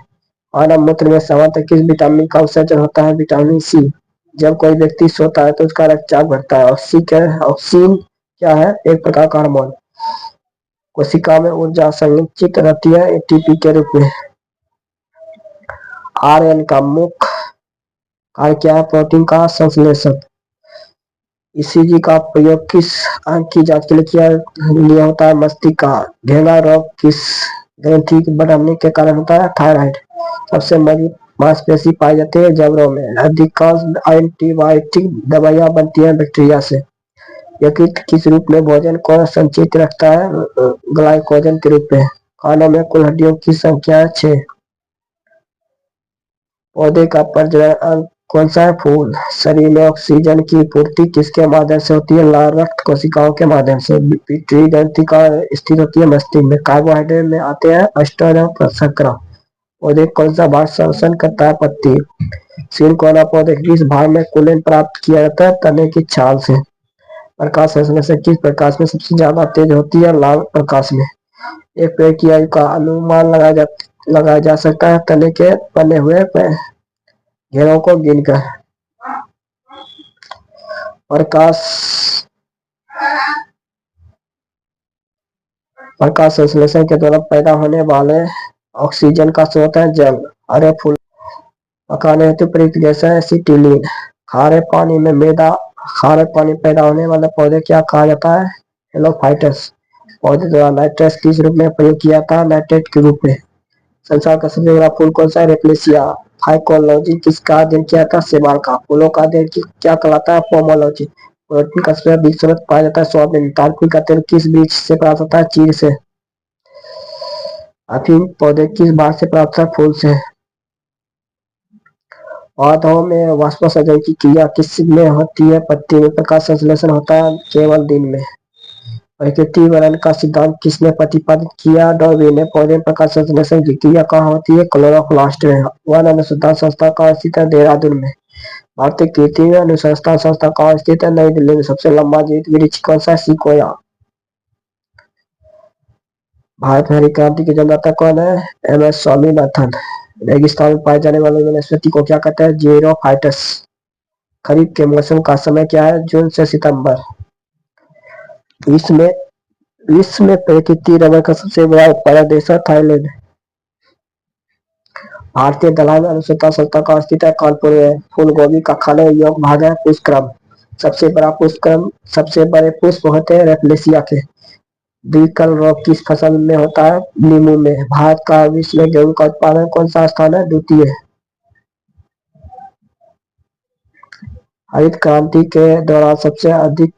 मानव मूत्र में सामान्यतः किस विटामिन का उत्सर्जन होता है? Vitamin C। जब कोई व्यक्ति सोता है तो उसका रक्तचाप बढ़ता है। ऑक्सीन क्या है? एक प्रकार का हार्मोन। कोशिका में ऊर्जा संचित रहती है एटीपी के रूप में। आरएन का मुख्य कार्य क्या है? प्रोटीन का संश्लेषण। ईसीजी का प्रयोग किस अंग की जांच के लिए किया लिया होता है? मस्तिष्क का। घेंगा रोग किस ग्रंथि के बढ़ने के कारण होता है? थायराइड। सबसे मजबूत मांसपेशी पाई जाती है जबड़ों में। अधिकांश एंटीबायोटिक दवाइयां बनती हैं बैक्टीरिया से। यकृत किस रूप में भोजन को संचित रखता है? ग्लाइकोजन के रूप में। कानों में कुल हड्डियों की संख्या है 6। पौधे का प्रजनन अंग कौन सा है? फूल। शरीर में ऑक्सीजन की पूर्ति किसके माध्यम से होती है? लाल रक्त कोशिकाओं के माध्यम से। पिट्यूटरी ग्रंथि का स्थित होती है मस्तिष्क में। कार्बोहाइड्रेट में आते हैं स्टार्च और शर्करा। पौधे कौन सा भाग श्वसन करता है? पत्ती। सिरकोना पौधे किस भाग में कुलीन प्राप्त किया जाता है? तने की छाल से। प्रकाश संश्लेषण किस प्रकाश में सबसे ज्यादा तेज होती है? लाल प्रकाश में। एक पेड़ की आयु का अनुमान लगाया जा सकता है तने के बने हुए घेरों को गिनकर। प्रकाश संश्लेषण के द्वारा पैदा होने वाले ऑक्सीजन का स्रोत है जल। हरे फूल पकाने हेतु प्रयुक्त गैस है एसिटिलीन। खारे पानी में खारे पानी पैदा होने वाले पौधे क्या कहा जाता है? हेलोफाइटस। पौधे द्वारा नाइट्रस किस रूप में प्रयोग किया जाता है? नाइट्रेट के रूप में। संसार का सबसे बड़ा फूल कौन सा है? रेप्लेसिया। फाइकोलॉजी किसका अध्ययन किया था? सेवाल का। फूलों का अध्ययन क्या कहलाता है? पोमोलॉजी। प्रोटीन का सबसे बीज स्रोत पाया जाता है सोयाबीन। तारकुल का तेल किस बीज से प्राप्त होता है? चीड़ से। अफीम पौधे किस भाग से प्राप्त है? फूल से। पौधों में वाष्पोत्सर्जन की क्रिया किस में होती है? पत्ती में। प्रकाश संश्लेषण होता है केवल दिन में। प्रकृति वर्णन का सिद्धांत किसने प्रतिपादित किया? डार्विन ने। पौधे में प्रकाश संश्लेषण की क्रिया कहाँ होती है? क्लोरोप्लास्ट में। वन अनुसंधान संस्था कहाँ स्थित है? देहरादून में। भारतीय कृषि अनुसंधान संस्था कहाँ स्थित है? नई दिल्ली में। सबसे लंबा जीवित वृक्ष कौन सा है? सिकोया। भारत में हरी क्रांति के जन्मदाता कौन है? MS स्वामीनाथन। रेगिस्तान में पाए जाने वाले वनस्पति को क्या कहते हैं? जीरोफाइटस। खरीफ के मौसम का समय क्या है? जून से सितंबर। विश्व में प्राकृतिक रबर का सबसे बड़ा उत्पादक देश है थाईलैंड। भारतीय दलहन अनुसंधान संस्था का स्थित है कानपुर में। फूल गोभी का खाने योग्य भाग है पुष्पक्रम। सबसे बड़े पुष्प होते हैं रेप्लेसिया के। द्विकल रोग किस फसल में होता है? नींबू में। भारत का विश्व में गेहूं का उत्पादन कौन सा स्थान है? द्वितीय। हरित क्रांति के दौरान सबसे अधिक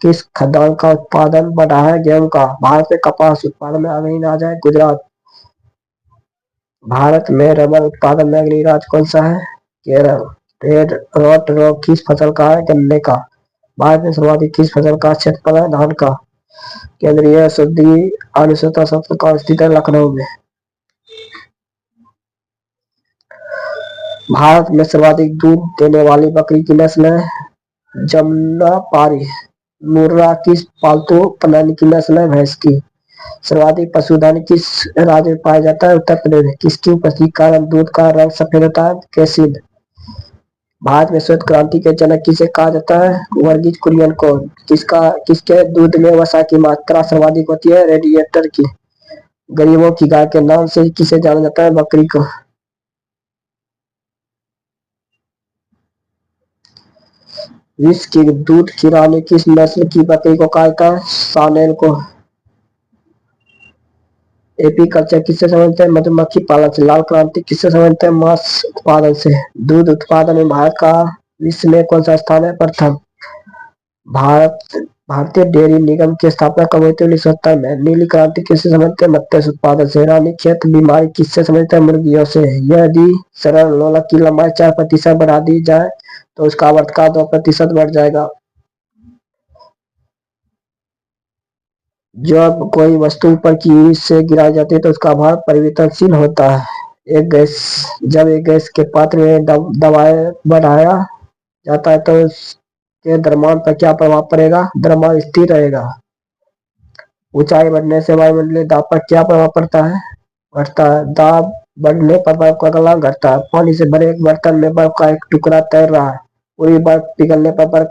किस खाद्यान्न का उत्पादन बढ़ा है? गेहूं का। भारत में कपास उत्पादन में अग्रणी राज्य है गुजरात। भारत में रबर उत्पादन में अग्रणी राज्य कौन सा है? केरल। रेड रॉट रोग किस फसल का है? गन्ने का। भारत में सर्वाधिक किस फसल का क्षेत्रफल है? धान का। केंद्रीय औषधि अनुसंधान संस्था का स्थित है लखनऊ में। भारत में सर्वाधिक दूध देने वाली बकरी की नस्ल है जमुनापारी। मुर्रा किस पालतू प्राणी की नस्ल है? भैंस की। सर्वाधिक पशुधन किस राज्य में पाया जाता है? उत्तर प्रदेश में। किसकी उपस्थिति के कारण दूध का रंग सफेद होता है? कैसिड। भारत में श्वेत क्रांति के जनक किसे कहा जाता है? वर्गीज कुरियन को। किसके दूध में वसा की मात्रा सर्वाधिक होती है? रेडिएटर की। गरीबों की गाय के नाम से किसे जाना जाता है? बकरी को। विश्व की दूध की रानी किस नस्ल की बकरी को कहा जाता है? सानेल को। एपीकल्चर किससे संबंधित है? मधुमक्खी पालन से। लाल क्रांति किससे संबंधित है? मांस उत्पादन से। दूध उत्पादन में भारत का विश्व में कौन सा स्थान है? प्रथम। भारतीय डेयरी निगम की स्थापना कब हुई थी? 1970 में। नीली क्रांति किससे संबंधित है? मत्स्य उत्पादन से। रानीखेत बीमारी किससे संबंधित है? मुर्गियों से। यदि सरल लोलक की लंबाई 4% बढ़ा दी जाए तो उसका आवर्तकाल 2% बढ़ जाएगा। जब कोई वस्तु ऊपर की से गिराई जाती है तो उसका भार परिवर्तनशील होता है। जब एक गैस के पात्र में दबाव बढ़ाया जाता है तो उसके द्रव्यमान पर क्या प्रभाव पड़ेगा? द्रव्यमान स्थिर रहेगा। ऊंचाई बढ़ने से वायुमंडलीय दाब पर क्या प्रभाव पड़ता है? बढ़ता है। दाब बढ़ने पर बर्फ का गलनांक घटता है। पानी से भरे एक बर्तन में बर्फ का एक टुकड़ा तैर रहा है। पूरी बर्फ पिघलने पर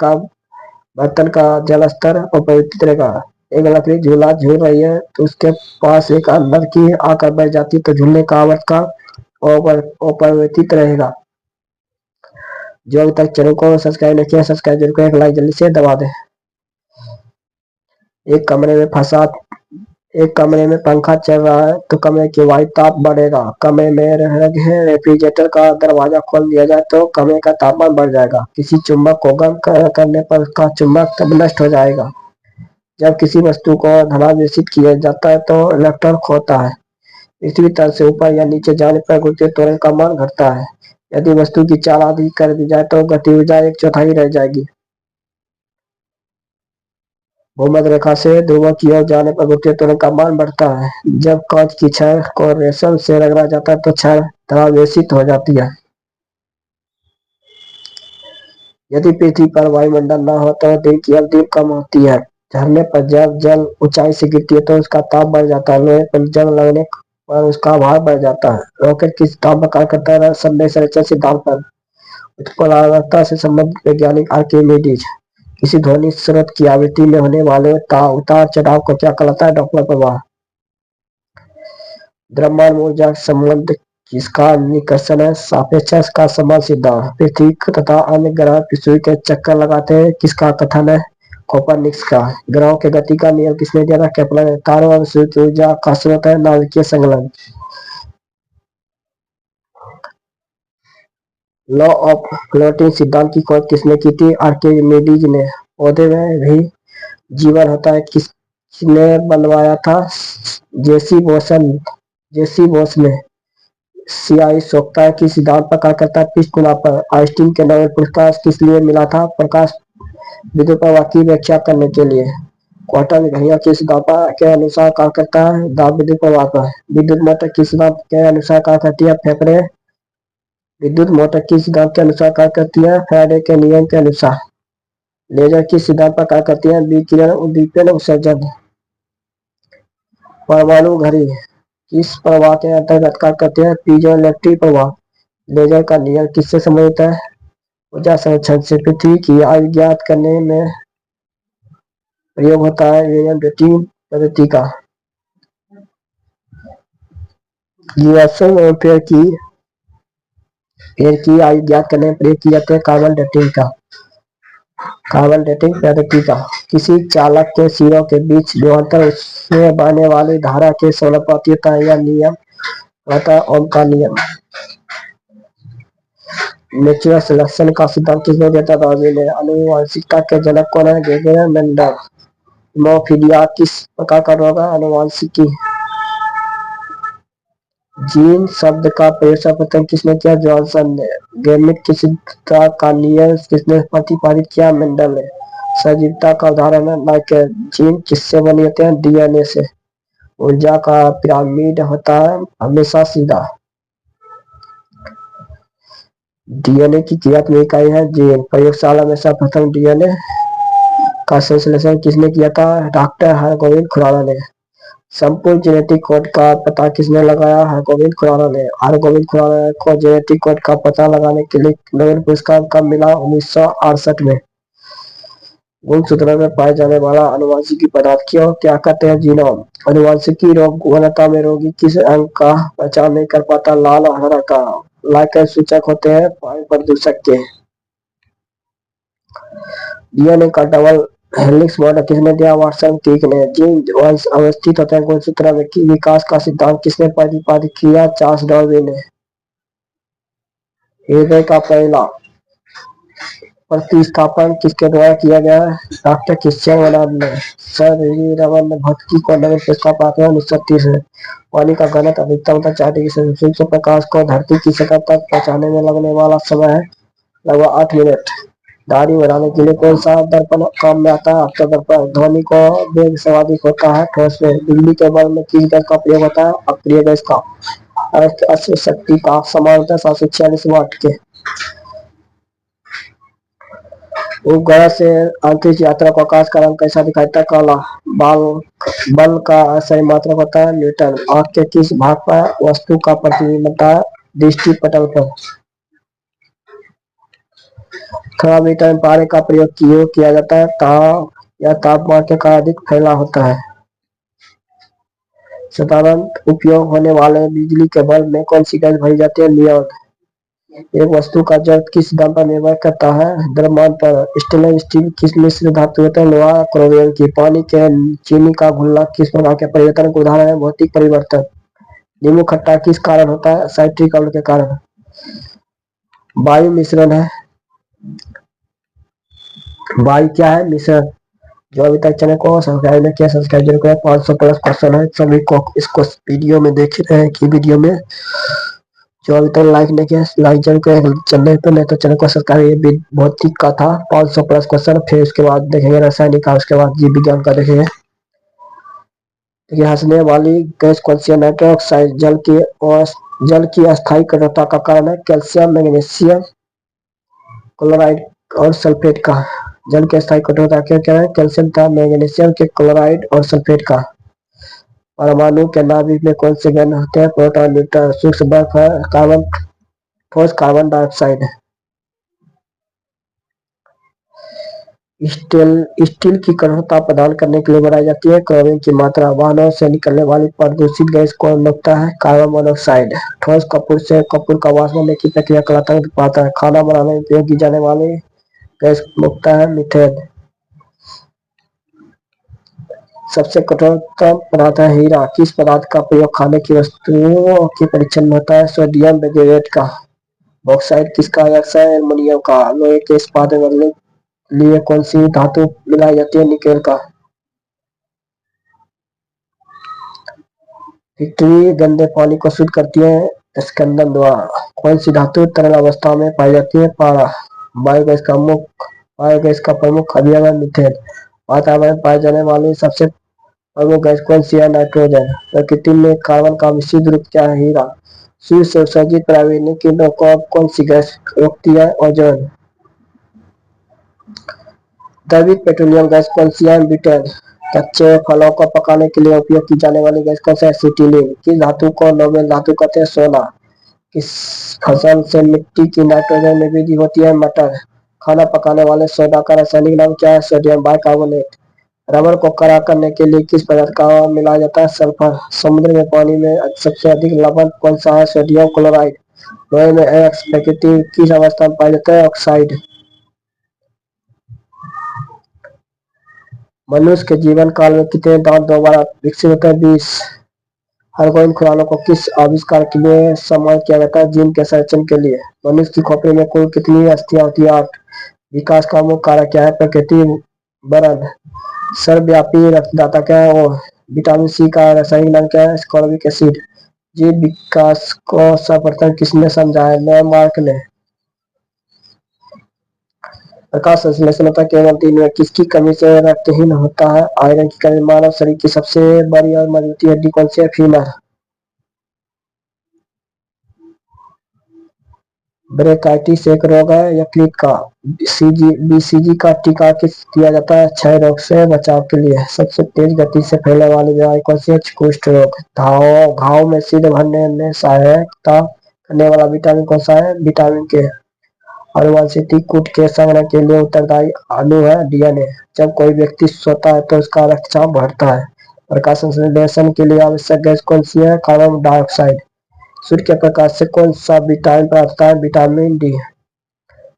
बर्तन का जल स्तर अपरिवर्तित रहेगा। एक लकड़ी झूला झूल रही है तो उसके पास एक अंदर की आकर बढ़ जाती है तो झूलने का आवर्त का अपरिवर्तित रहेगा। जो अभी तक चैनल को सब्सक्राइब नहीं किया, सब्सक्राइब जरूर करें, लाइक जल्दी से दबा दें। एक कमरे में पंखा चल रहा है तो कमरे की वायु ताप बढ़ेगा। कमरे में रेफ्रिजरेटर का दरवाजा खोल दिया जाए तो कमरे का तापमान बढ़ जाएगा। किसी चुंबक को गर्म करने पर उसका चुंबक तब नष्ट हो जाएगा। जब किसी वस्तु को धनावेशित किया जाता है तो इलेक्ट्रॉन खोता है। पृथ्वी तल से ऊपर या नीचे जाने पर गुरुत्वीय त्वरण का मान घटता है। यदि वस्तु की चाल आधी कर दी जाए तो गति ऊर्जा 1/4 रह जाएगी। भूमध्य रेखा से ध्रुवों की ओर जाने पर गुरुत्वीय त्वरण का मान बढ़ता है। जब कांच की छड़ को रेशम से रगड़ा जाता है तो छड़ धनावेशित हो जाती है। यदि पृथ्वी पर वायुमंडल न हो तो दिन की अवधि कम होती है। झरने पर जब जल ऊंचाई से गिरती है तो उसका ताप बढ़ जाता है। लोहे पर जंग लगने पर उसका भार बढ़ जाता है। रॉकेट किस सिद्धांत पर कार्य करता है? समय संरक्षण सिद्धांत पर। उत्पल आवर्तता से संबंधित वैज्ञानिक आर्किमिडीज। किसी ध्वनि स्रोत की आवृत्ति में होने वाले उतार चढ़ाव को क्या कहलाता है? डॉपलर प्रभाव। द्रव्यमान ऊर्जा संबंध किसका निष्कर्षण है? सापेक्ष का समान सिद्धांत। पृथ्वी तथा अन्य ग्रह पृथ्वी के चक्कर लगाते हैं किसका कथन है? कोपरनिकस का। ग्रहों के गति का नियम किसने दिया था? केपलर ने। तारों और सूर्य की ऊर्जा का स्रोत है नाभिकीय संलग्न। लॉ ऑफ फ्लोटिंग सिद्धांत की खोज किसने की थी? आर्किमिडीज ने। पौधे में भी जीवन होता है किसने बनवाया था? जेसी बोस ने। सियाही सोखता है किस सिद्धांत पर कार्य करता है? पृष्ठ गुणा पर। आइंस्टीन के नोबेल पुरस्कार किस लिए मिला था? प्रकाश विद्युत प्रवाह की व्याख्या करने के लिए। क्वांटम घड़ियां किस सिद्धांत के अनुसार कार्य करता है? दाब विद्युत प्रवाह पर। विद्युत मोटर किस सिद्धांत के अनुसार कार्य करती है? फेफड़े। विद्युत मोटर किस सिद्धांत के अनुसार कार्य करती है? फैराडे के नियम के अनुसार। लेजर किस सिद्धांत पर कार्य करती है? विकिरण उद्दीपन उत्सर्जन। परमाणु घड़ी किस प्रवाह के अंतर्गत कार्य करते हैं? पीजोइलेक्ट्रिक प्रवाह। लेजर का नियम किससे संबंधित है? ऊर्जा संरक्षण से। पृथ्वी की आयु ज्ञात करने में प्रयोग होता है विलियम डेटिंग पद्धति का। जीवाश्म एवं पेड़ की आयु ज्ञात करने में प्रयोग किया जाता है कार्बन डेटिंग पद्धति का। किसी चालक के सिरों के बीच विभवांतर उसमें बहने वाली धारा के समानुपाती होता है। यह नियम कहता है ओम का नियम। नेचुरल सिलेक्शन का सिद्धांत किसने दिया था? डार्विन ने। आनुवंशिकता के जनक कौन है? Gregor Mendel. हिमोफीलिया किस प्रकार का रोग है? आनुवंशिकी। जीन शब्द का प्रयोग सर्वप्रथम किसने किया? जॉनसन ने। गेमिट की शुद्धता का नियम किसने प्रतिपादित किया? मेंडल ने। सजीवता का उदाहरण है नाइकेल। जीन किससे बने होते हैं? डीएनए से। ऊर्जा का पिरामिड होता है हमेशा सीधा। डीएनए की क्रियात्मक इकाई है जीन। प्रयोगशाला में सर्वप्रथम डीएनए का संश्लेषण किसने किया था? डॉक्टर हरगोविंद खुराना ने। संपूर्ण जेनेटिक कोड का पता किसने लगाया? हरगोविंद खुराना ने। हरगोविंद खुराना को जेनेटिक कोड का पता लगाने के लिए नोबेल पुरस्कार कब मिला? 1968 में। गुणसूत्रों में पाए जाने वाला आनुवंशिकी पदार्थ क्यों क्या कहते हैं? जीनोम। आनुवंशिकी रोगग्रहणता में रोगी किस अंग का पहचान नहीं कर पाता? लाल और हरा का। लाइकेन सूचक होते हैं वायु प्रदूषक के। डीएनए का डबल हेलिक्स मॉडल किसने दिया? वाटसन क्रिक ने। जीन वंश अवस्थित होते हैं गुणसूत्र में। विकास का सिद्धांत किसने प्रतिपादित किया? चार्ल्स डार्विन ने। हृदय का पहला प्रतिस्थापन किसके द्वारा किया गया है? डॉक्टर क्रिश्चियन वनाड ने। सर वी रमन ने भौतिकी को नोबेल पुरस्कार प्राप्त हुआ 1930 में। पानी का घनत्व अधिकतम होता है 4 डिग्री सेल्सियस। सूर्य प्रकाश को धरती की सतह तक पहुंचाने में लगने वाला समय है लगभग 8 मिनट। दाढ़ी बढ़ाने के लिए कौन सा दर्पण काम में आता है? आपका दर्पण। ध्वनि को वेग सर्वाधिक होता है ठोस में। बिजली के बल्ब में किस गैस का प्रयोग होता है? अप्रिय गैस का। अर्थ अश्व शक्ति का समान होता है 746 वाट के। उपग्रह से अंतरिक्ष यात्रा को आकाश का रंग कैसा दिखाई देता है? काला। बल का सही मात्रक होता है न्यूटन। आँख के किस भाग पर वस्तु का प्रतिबिंब बनता है? दृष्टि पटल पर। थर्मामीटर में पारे का प्रयोग क्यों किया जाता है? ताप या तापमान के कारण अधिक फैला होता है। साधारणत उपयोग होने वाले बिजली के बल्ब में कौन सी गैस भरी जाती है? नियॉन। एक वस्तु का जड़ किस सिद्धांत पर निर्भर करता है? द्रव्यमान पर। स्टेनलेस स्टील किस मिश्र धातु होता है? लोहा क्रोमियम की। पानी के चीनी का घुलना किस प्रकार के परिवर्तन का उदाहरण है? भौतिक परिवर्तन। नींबू खट्टा किस कारण होता है? साइट्रिक अम्ल के कारण। वायु मिश्रण है। वायु क्या है? मिश्रण। जो अभी तक चैनल को सब्सक्राइब नहीं किया, सब्सक्राइब जरूर करें। 500 प्लस क्वेश्चन है, सभी को इसको वीडियो में देख रहे हैं कि वीडियो में जो अभी तक लाइक नहीं किया लाइक जरूर करें चैनल पे, नहीं तो चैनल को सब्सक्राइब। ये भौतिक का था 500 प्लस क्वेश्चन, फिर उसके बाद देखेंगे रासायनिक का, उसके बाद जीव विज्ञान का देखेंगे। देखिए, हंसने वाली गैस कौन सी है? Nitrogen oxide. जल की अस्थायी कठोरता का कारण है? कैल्शियम, मैग्नीशियम, क्लोराइड और सल्फेट का। जल की अस्थायी कठोरता क्या क्या है? कैल्शियम था, मैग्नीशियम के, क्लोराइड और सल्फेट का। परमाणु के नाभिक में कौन से गैस होते हैं? Proton, neutron. सूक्ष्म बर्फ है कार्बन, ठोस कार्बन डाइऑक्साइड। स्टील की कठोरता प्रदान करने के लिए बनाई जाती है। क्लोरीन की मात्रा। वाहनों से निकलने वाली प्रदूषित गैस कौन रोकता है? Carbon monoxide. ठोस कपूर से कपूर का वाष्प होने की प्रक्रिया कलात्मक पाता है। खाना बनाने में उपयोग की जाने वाली गैस मुक्ता है? मीथेन। सबसे कठोरतम पदार्थ है हीरा। किस पदार्थ का प्रयोग खाने की वस्तुओं के परीक्षण में होता है? सोडियम बेंजोएट का। बॉक्साइट किसका अयस्क है? एल्युमिनियम का। लोहे के इस्पात में बदलने लिए कौन सी धातु मिलाई जाती है? निकेल का। फैक्ट्री गंदे पानी को शुद्ध करती है स्कंदन द्वारा। कौन सी धातु तरल अवस्था में पाई जाती है? पारा। बायोगैस का प्रमुख अवयव है मीथेन। वातावरण में पाए जाने वाली सबसे प्रमुख गैस कौन सी है? नाइट्रोजन। प्रकृति में कार्बन का विशुद्ध रूप क्या है? हीरा। सूर्य से उत्सर्जित प्राइवेनिक किरणों को कौन सी गैस रोकती है? ओजोन। द्रवित पेट्रोलियम गैस कौन सी है? ब्यूटेन। कच्चे फलों को पकाने के लिए उपयोग की जाने वाली गैस कौन सी है? एसिटिलीन। किस धातु को नोबेल धातु कहते हैं? सोना। किस फसल से मिट्टी की नाइट्रोजन में वृद्धि होती है? मटर। खाना पकाने वाले सोडा का रासायनिक नाम क्या है? Sodium bicarbonate. रबर को कड़ा करने के लिए किस पदार्थ का मिलाया जाता है? सल्फर। समुद्र में पानी में सबसे अधिक लवण कौन सा है? Sodium chloride. लोहे में एक्स प्रकृति किस अवस्था में पाया जाता है? ऑक्साइड। मनुष्य के जीवन काल में कितने दांत दोबारा विकसित होते हैं? 20। अर्गोन खुरानों को किस आविष्कार के लिए सम्मानित किया जाता है? जीन के संरक्षण के लिए। मनुष्य की खोपड़ी में कुल कितनी अस्थियां होती है? 8। विकास का मुख्य कारक क्या है? प्रकृति वरण। सर्वव्यापी रक्तदाता क्या है? वो। विटामिन सी का रासायनिक नाम क्या है? Ascorbic acid. जीव विकास को सर्वप्रथम किसने समझाया? लैमार्क ने। प्रकाश संश्लेषणता केवल दिन में किसकी कमी से रक्तहीन होता है? आयरन की कमी। मानव शरीर की सबसे बड़ी और मजबूती हड्डी कौन सी है? फीमर। ब्रेकाइटिस एक रोग है यकृत का। बीसीजी का टीका किस दिया जाता है? क्षय रोग से बचाव के लिए। सबसे तेज गति से फैलने वाली बीमारी कौन सी है? कुष्ठ रोग। घाव में शीत भरने में सहायता करने वाला विटामिन कौन सा है? विटामिन के। आनुवंशिक कूट के संग्रह के लिए उत्तरदायी अणु है? डीएनए। जब कोई व्यक्ति सोता है तो उसका रक्तचाप बढ़ता है। प्रकाश संश्लेषण के लिए आवश्यक गैस कौन सी है? Carbon dioxide. सूर्य के प्रकाश से कौन सा विटामिन प्राप्त होता है? Vitamin D.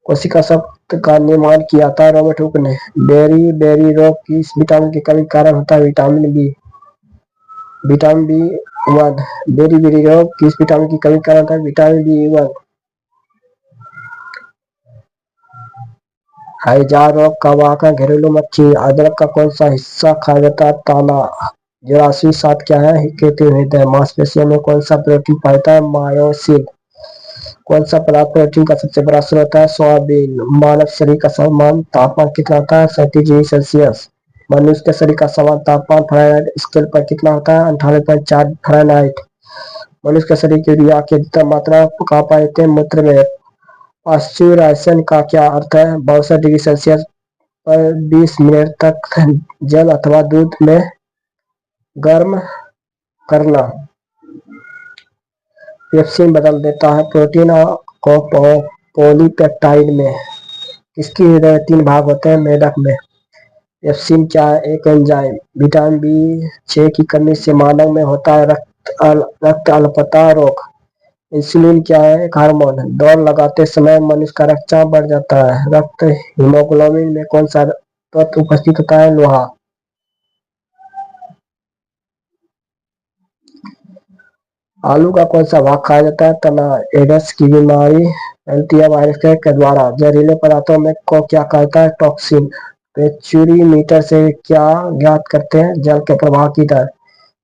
कोशिका शब्द का निर्माण किया था रॉबर्ट हुक ने। बेरी बेरी रोग किस विटामिन की कमी के कारण होता है? Vitamin B. Vitamin B one. Beriberi रोग किस विटामिन की कमी के कारण होता है? Vitamin B one. हैजा रोग का वाहक है? घरेलू मक्खी। अदरक का कौन सा हिस्सा खाया जाता है? ताला। जोरासी सात क्या है? कृत्रिम हृदय। मांसपेशियों में कौन सा प्रोटीन पाता है? मायोसिन। कौन सा पदार्थ प्रोटीन का सबसे बड़ा स्रोत है? सोयाबीन। मानव शरीर का सामान्य तापमान कितना होता है? 37 डिग्री सेल्सियस। मनुष्य के शरीर का सामान्य तापमान फ़ारेनहाइट स्केल पर कितना होता है? 98.4 फ़ारेनहाइट। मनुष्य के शरीर की यूरिया की अधिकतम मात्रा कहाँ पाई जाती है? मूत्र में। पाश्चुराइजेशन का क्या अर्थ है? 62 डिग्री सेल्सियस पर 20 मिनट तक जल अथवा दूध में गर्म करना। पेप्सिन बदल देता है प्रोटीन को पॉलीपेप्टाइड में। इसकी 3 भाग होते हैं मेदक में। एप्सिन क्या है? एक एंजाइम। विटामिन B6 की कमी से मानव में होता है रक्त अल्पता रोग। इंसुलिन क्या है? एक हार्मोन। दौड़ लगाते समय मनुष्य का रक्तचाप बढ़ जाता है। रक्त हीमोग्लोबिन में कौन सा तत्व उपस्थित होता है? लोहा। आलू का कौन सा भाग खाया जाता है? तना। एड्स की बीमारी फैलती है वायरस के द्वारा। जहरीले पदार्थों में को क्या कहता है? टॉक्सिन। पेच्यूरीमीटर से क्या ज्ञात करते हैं? जल के प्रवाह की दर।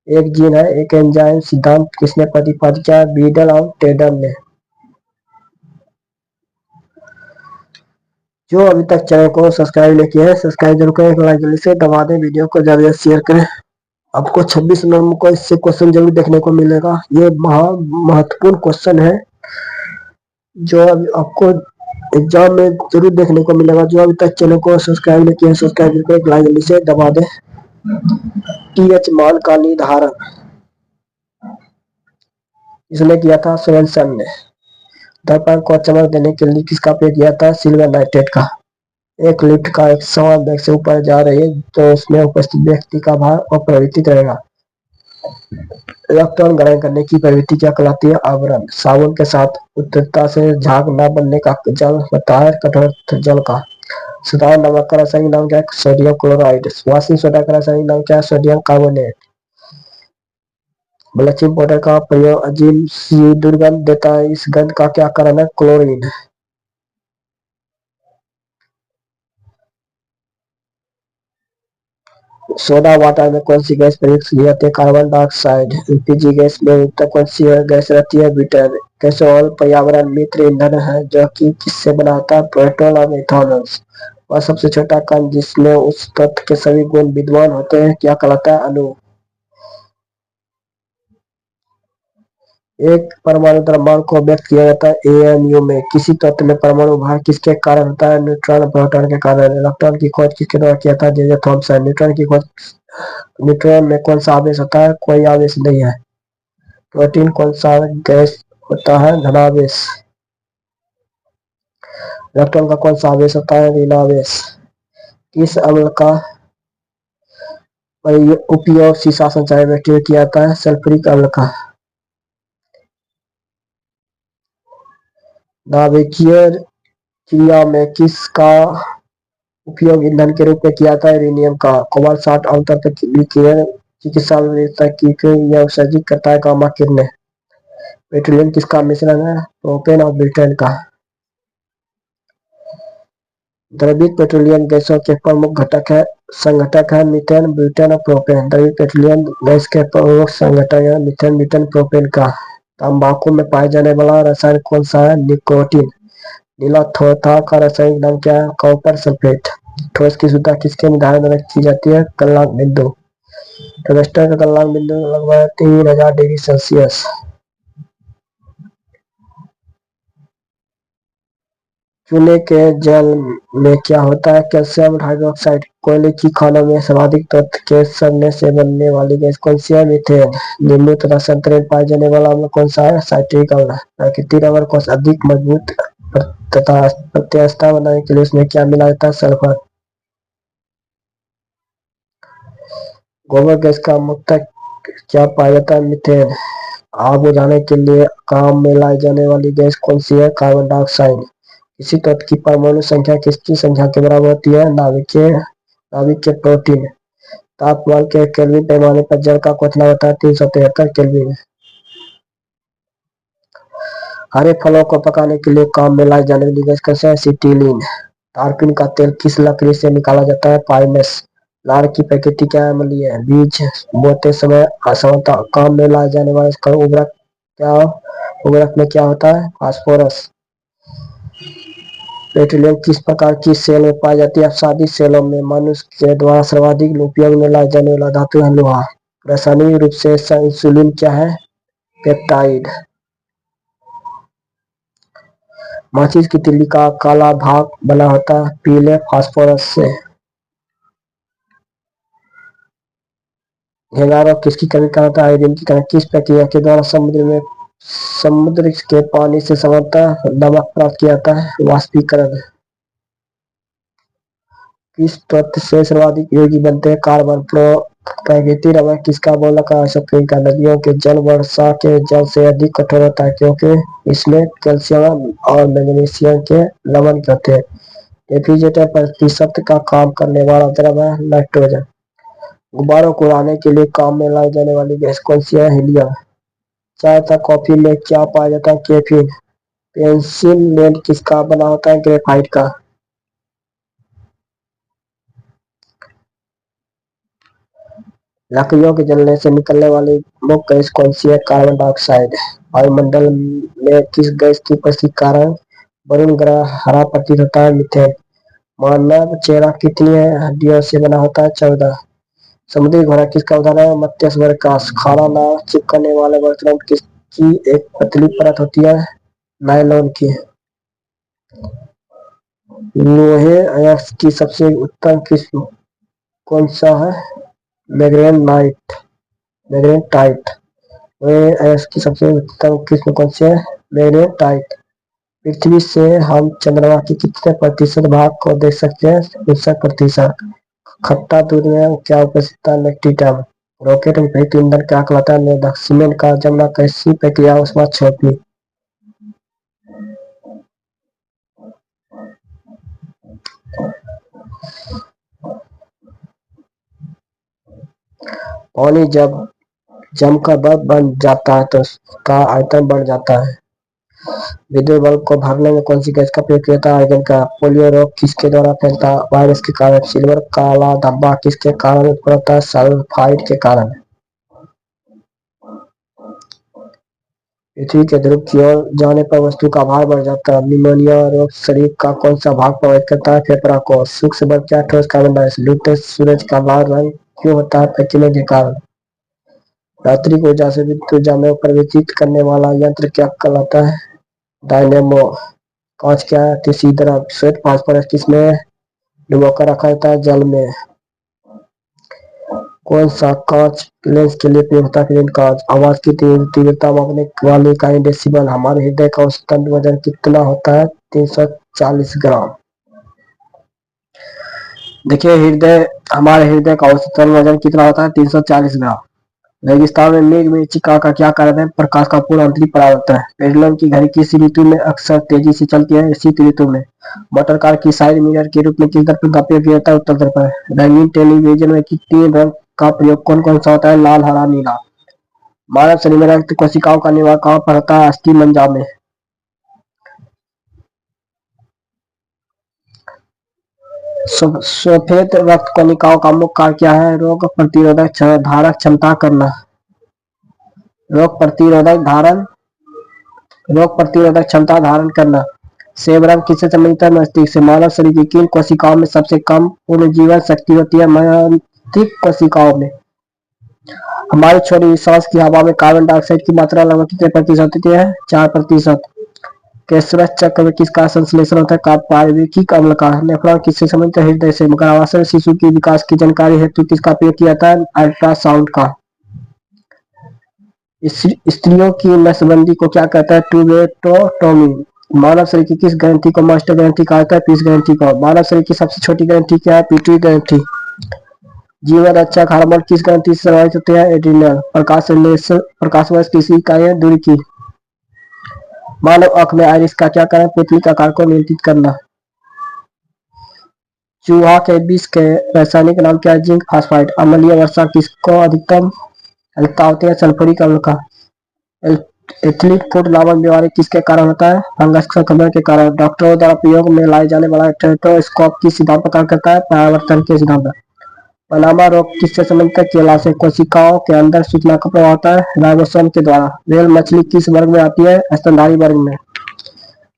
एक जीन है एक एंजाइम सिद्धांत किसने प्रतिपादित किया? बीडल और टेडर ने। जो अभी तक चैनल को सब्सक्राइब नहीं किया है, सब्सक्राइब जरूर करें, लाइक जल्दी से दबा दें, वीडियो को ज्यादा शेयर करें। आपको 26 नंबर को इससे क्वेश्चन जरूर देखने को मिलेगा। ये महत्वपूर्ण क्वेश्चन है जो आपको एग्जाम में जरूर देखने को मिलेगा। जो अभी तक चैनल को सब्सक्राइब नहीं किया है, सब्सक्राइब करके लाइक जल्दी से दबा दें। टीएच मान का निर्धारण इसने किया था? सोरेनसन ने। दर्पण को चमक देने के लिए किसका प्रयोग किया था? सिल्वर नाइट्रेट का। एक लिफ्ट का एक समान वेग से ऊपर जा रही है तो उसमें उपस्थित व्यक्ति का भार अपरिवर्तित रहेगा। इलेक्ट्रॉन ग्रहण करने की प्रवृत्ति क्या कहलाती है? आवरण। साबुन के साथ उत्तरता से झाग न बनने का जल होता है कठोर जल का। साधारण नमक का रासायनिक नाम क्या है? Sodium chloride. वॉशिंग सोडा का रासायनिक नाम क्या है? Sodium carbonate. ब्लीचिंग पाउडर का प्रयोग अजीब सी दुर्गंध देता है, इस गंध का क्या कारण है? क्लोरीन। सोडा वाटर में कौन सी गैस प्रयुक्त की जाती है? Carbon dioxide. एलपीजी गैस में मुख्यतः कौन सी गैस रहती है? ब्यूटेन। गैसोल पर्यावरण मित्र ईंधन है जो कि किससे बना होता है? पेट्रोल और इथेनॉल। और सबसे छोटा कण जिसमें उस तत्व के सभी गुण विद्यमान होते हैं क्या कहलाता है? अणु। एक परमाणु द्रव्यमान को व्यक्त किया जाता है एमयू में। किसी तत्व में परमाणु भार किसके कारण होता है? न्यूट्रॉन और प्रोटॉन के कारण। इलेक्ट्रॉन की खोज किसके द्वारा किया था? J Thomson. न्यूट्रॉन में कौन सा आवेश होता है? कोई आवेश नहीं है। प्रोटीन कौन सा गैस होता है? धनावेश। इलेक्ट्रॉन का कौन सा आवेश होता है? ऋणावेश। किस अम्ल का उपयोग शीशा संचार बैटरी में किया जाता है? सल्फ्यूरिक अम्ल का। नाभिकीय क्रिया में किसका उपयोग ईंधन के रूप में किया जाता है? यूरेनियम का। कोबाल्ट 60 आमतौर पर विकिरण चिकित्सा में यह उत्सर्जित करता है गामा किरणें। पेट्रोलियम किसका मिश्रण है? प्रोपेन और ब्यूटेन का। द्रवित पेट्रोलियम गैसों के प्रमुख घटक है संघटक है मीथेन, ब्यूटेन और प्रोपेन। द्रवित पेट्रोलियम गैस के प्रमुख संघटक है मीथेन, ब्यूटेन, प्रोपेन का। तंबाकू में पाए जाने वाला रसायन कौन सा है? निकोटीन। नीला थोथा का रासायनिक नाम क्या है? Copper sulphate. ठोस की शुद्धता किसके निर्धारण में की जाती है? गलनांक बिंदु। टंगस्टन का गलनांक बिंदु लगभग 3000 डिग्री सेल्सियस। चूने के जल में क्या होता है? Calcium hydroxide. कोयले की खानों में सर्वाधिक तत्व के सड़ने से बनने वाली गैस कौन सी है? मीथेन। नींबू तथा संतरे में पाए जाने वाला अम्ल कौन सा है? साइट्रिक अम्ल। प्राकृतिक रबर को अधिक मजबूत तथा प्रत्यास्था बनाने के लिए उसमें क्या मिला जाता है? सल्फर। गोबर गैस का मुख्यतः क्या पाया जाता है? मीथेन। आग बुझाने के लिए काम में लाई जाने वाली गैस कौन सी है? Carbon dioxide. किसी तत्व की परमाणु संख्या किसकी संख्या के बराबर होती है? नाभिक के प्रोटीन। तापमान के केल्विन पैमाने पर जल का क्वथनांक होता है 373 केल्विन। हरे फलों को पकाने के लिए काम में लाई जाने वाली गैस कैसे? एसिटिलीन। तारपीन का तेल किस लकड़ी से निकाला जाता है? पाइनस। लार की प्रकृति क्या है? अम्लीय। बीज बोते समय सामान्यतः काम में लाए जाने वाला उर्वरक में क्या होता है? फास्फोरस। पेट्रोलियम किस प्रकार की सेल में पाई जाती है? अपसादी सेलों में। मनुष्य के द्वारा सर्वाधिक उपयोग में लाई जाने वाला धातु है लोहा। रासायनिक रूप से इंसुलिन क्या है? पेप्टाइड। माचिस की तिल्ली का काला भाग बना होता है पीले फास्फोरस से। घेंघा किसकी कमी का होता है? आयोडीन की कमी। किस प्रक्रिया के द्वारा समुद्र के पानी से सामान्यतः नमक प्राप्त किया जाता है? वाष्पीकरण। किस तत्व से सर्वाधिक योगी बनते हैं? कार्बन। प्राकृतिक रबर किसका बहुलक आश्रय का? नदियों के जल वर्षा के जल से अधिक कठोर होता है क्योंकि इसमें कैल्शियम और मैग्नीशियम के लवण होते हैं। रेफ्रिजरेटर प्रतिशत का काम करने वाला द्रव है नाइट्रोजन। गुब्बारों को उड़ाने के लिए काम में लाई जाने वाली गैस कौन सी है? हीलियम। चाय तथा कॉफी में क्या पाया जाता है? कैफीन। पेंसिल लेड किसका बना होता है? ग्रेफाइट का। लकड़ियों के जलने से निकलने वाली मुख्य गैस कौन सी है? Carbon dioxide. वायुमंडल में किस गैस की उपस्थिति के कारण वरुण ग्रह हरा प्रतीत होता है? मीथेन। मानव चेहरा कितनी हड्डियों से बना होता है? 14। समुद्री घोड़ा किसका उदाहरण है? मत्स्य वर्ग का। खाना न चिपकने वाले बर्तनों में किसकी एक पतली परत होती है? नायलॉन की। लोहे अयस्क की सबसे उत्तम किस्म कौन सा है? मैग्नेटाइट। मैग्नेटाइट। लोहे अयस्क की सबसे उत्तम किस्म कौन सी है? मैग्नेटाइट। पृथ्वी से हम चंद्रमा के कितने प्रतिशत भाग को देख सकते हैं? 69%। खट्टा दूध में क्या उपस्थित है? लैक्टिटम। रॉकेट में प्रयुक्त ईंधन क्या कहलाता है? निरोधक। सीमेंट का जमना कैसी प्रक्रिया है? उसमें छोटी। पानी जब जमकर बर्फ बन जाता है तो उसका आयतन बढ़ जाता है। विद्युत बल्ब को भरने में कौन सी गैस का प्रयोग किया जाता है? आर्गन का। पोलियो रोग किसके द्वारा फैलता है? वायरस के कारण। सिल्वर काला धब्बा किसके कारण उत्पन्न होता है? सल्फाइड के कारण। पृथ्वी के ध्रुव की ओर जाने पर वस्तु का भार बढ़ जाता है। निमोनिया रोग शरीर का कौन सा भाग प्रभावित करता है? फेफड़ा को। सूक्ष्म बर्फ क्या ठोस कार्बन डाइऑक्साइड। लूटे सूरज का लाल रंग क्यों होता है? पसीने के कारण। रात्रि को ऊर्जा से विद्युत ऊर्जा में परिवर्तित करने वाला यंत्र क्या कहलाता है? डायनेमो। कांच क्या है? तीसरी तरफ। श्वेत फास्फोरस किसमें डुबोकर रखा जाता है? जल में। कौन सा कांच लेंस के लिए प्रयोग होता है? ग्रीन कांच। आवाज की तीव्रता मापने वाली इकाई डेसिबल। हमारे हृदय का औसतन वजन कितना होता है? 340 ग्राम। देखिए हमारे हृदय का औसतन वजन कितना होता है? 340 ग्राम। रेगिस्तान में मेघ मरीचिका का क्या कारण है? प्रकाश का पूर्ण आंतरिक परावर्तन है। पेंडुलम की घड़ी किस ऋतु में अक्सर तेजी से चलती है? शीत ऋतु में। मोटर कार की साइड मिरर के रूप में किस दर्पण का प्रयोग किया जाता है? उत्तर दर्पण। रंगीन टेलीविजन में तीन रंग का प्रयोग कौन कौन सा होता है? लाल हरा नीला। मानव शरीर में रक्त कोशिकाओं का निर्माण कहाँ पर होता है? अस्थि मज्जा में। सफेद रक्त कणिकाओं का मुख्य कार्य क्या है? रोग प्रतिरोधक धारक क्षमता करना। रोग प्रतिरोधक धारण रोग प्रतिरोधक क्षमता धारण करना। सेब रंग किससे संबंधित है? मस्तिष्क से। मानव शरीर की किन कोशिकाओं में सबसे कम पुनर्जीवन शक्ति होती है? मस्तिष्क कोशिकाओं में। हमारी छोटी सांस की हवा में कार्बन डाइऑक्साइड की मात्रा लगभग कितने प्रतिशत होती है? 4%। कैसरस चक्र में किसका संश्लेषण होता है? पारविकिक अम्ल का। नेफ्रॉन किससे संबंधित है? हृदय से। गर्भाशय शिशु की विकास की जानकारी हेतु किसका प्रयोग किया जाता है? अल्ट्रासाउंड का। स्त्रियों की नसबंदी को क्या कहता है? ट्यूबेक्टोमी। मानव शरीर की किस ग्रंथि को मास्टर ग्रंथि कहा जाता है? पीस ग्रंथि को। मानव शरीर की सबसे छोटी ग्रंथि क्या है? पिट्यूटरी ग्रंथि। जीवन रक्षक हार्मोन किस ग्रंथि से प्रभावित होते हैं? एड्रिनल। प्रकाश वर्ष किसी इकाई है? दूरी की। मानव आंख में आइरिस का क्या कारण है? पुतली का आकार को नियंत्रित करना। चूहा के विष के रासायनिक नाम क्या है? Zinc phosphide. अम्लीय वर्षा किसको अधिकतम हल्का होती है? सल्फ्यूरिक अम्ल का। एथलीट फुट लामक बीमारी किसके कारण होता है? फंगस संक्रमण के कारण। डॉक्टरों द्वारा प्रयोग में लाए जाने वाला स्टेथोस्कोप किस सिद्धांत पर कार्य करता है? परावर्तन के सिद्धांत पर। पनामा रोग किससे संबंधित है? केला से। कोशिकाओं के अंदर सूचना का प्रवाह होता है राइबोसोम के द्वारा। व्हेल मछली किस वर्ग में आती है? स्तनधारी वर्ग में।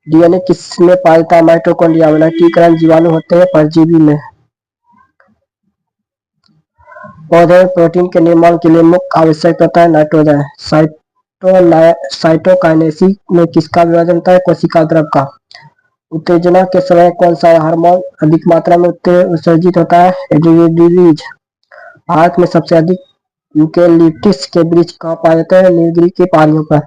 डीएनए किसमें पाया जाता है? माइटोकॉन्ड्रिया में। नाइट्रीकरण जीवाणु होते हैं परजीवी में। पौधे में प्रोटीन के निर्माण के लिए मुख्य आवश्यक होता है नाइट्रोजन। साइटोकाइनेसिस में किसका विभाजन होता है? कोशिका द्रव का। उत्तेजना के समय कौन सा हार्मोन अधिक मात्रा में उत्सर्जित होता है? एड्रेनलिन। भारत में सबसे अधिक यूकेलिप्टस के वृक्ष कहाँ पाए जाते हैं? नीलगिरी की पहाड़ियों पर।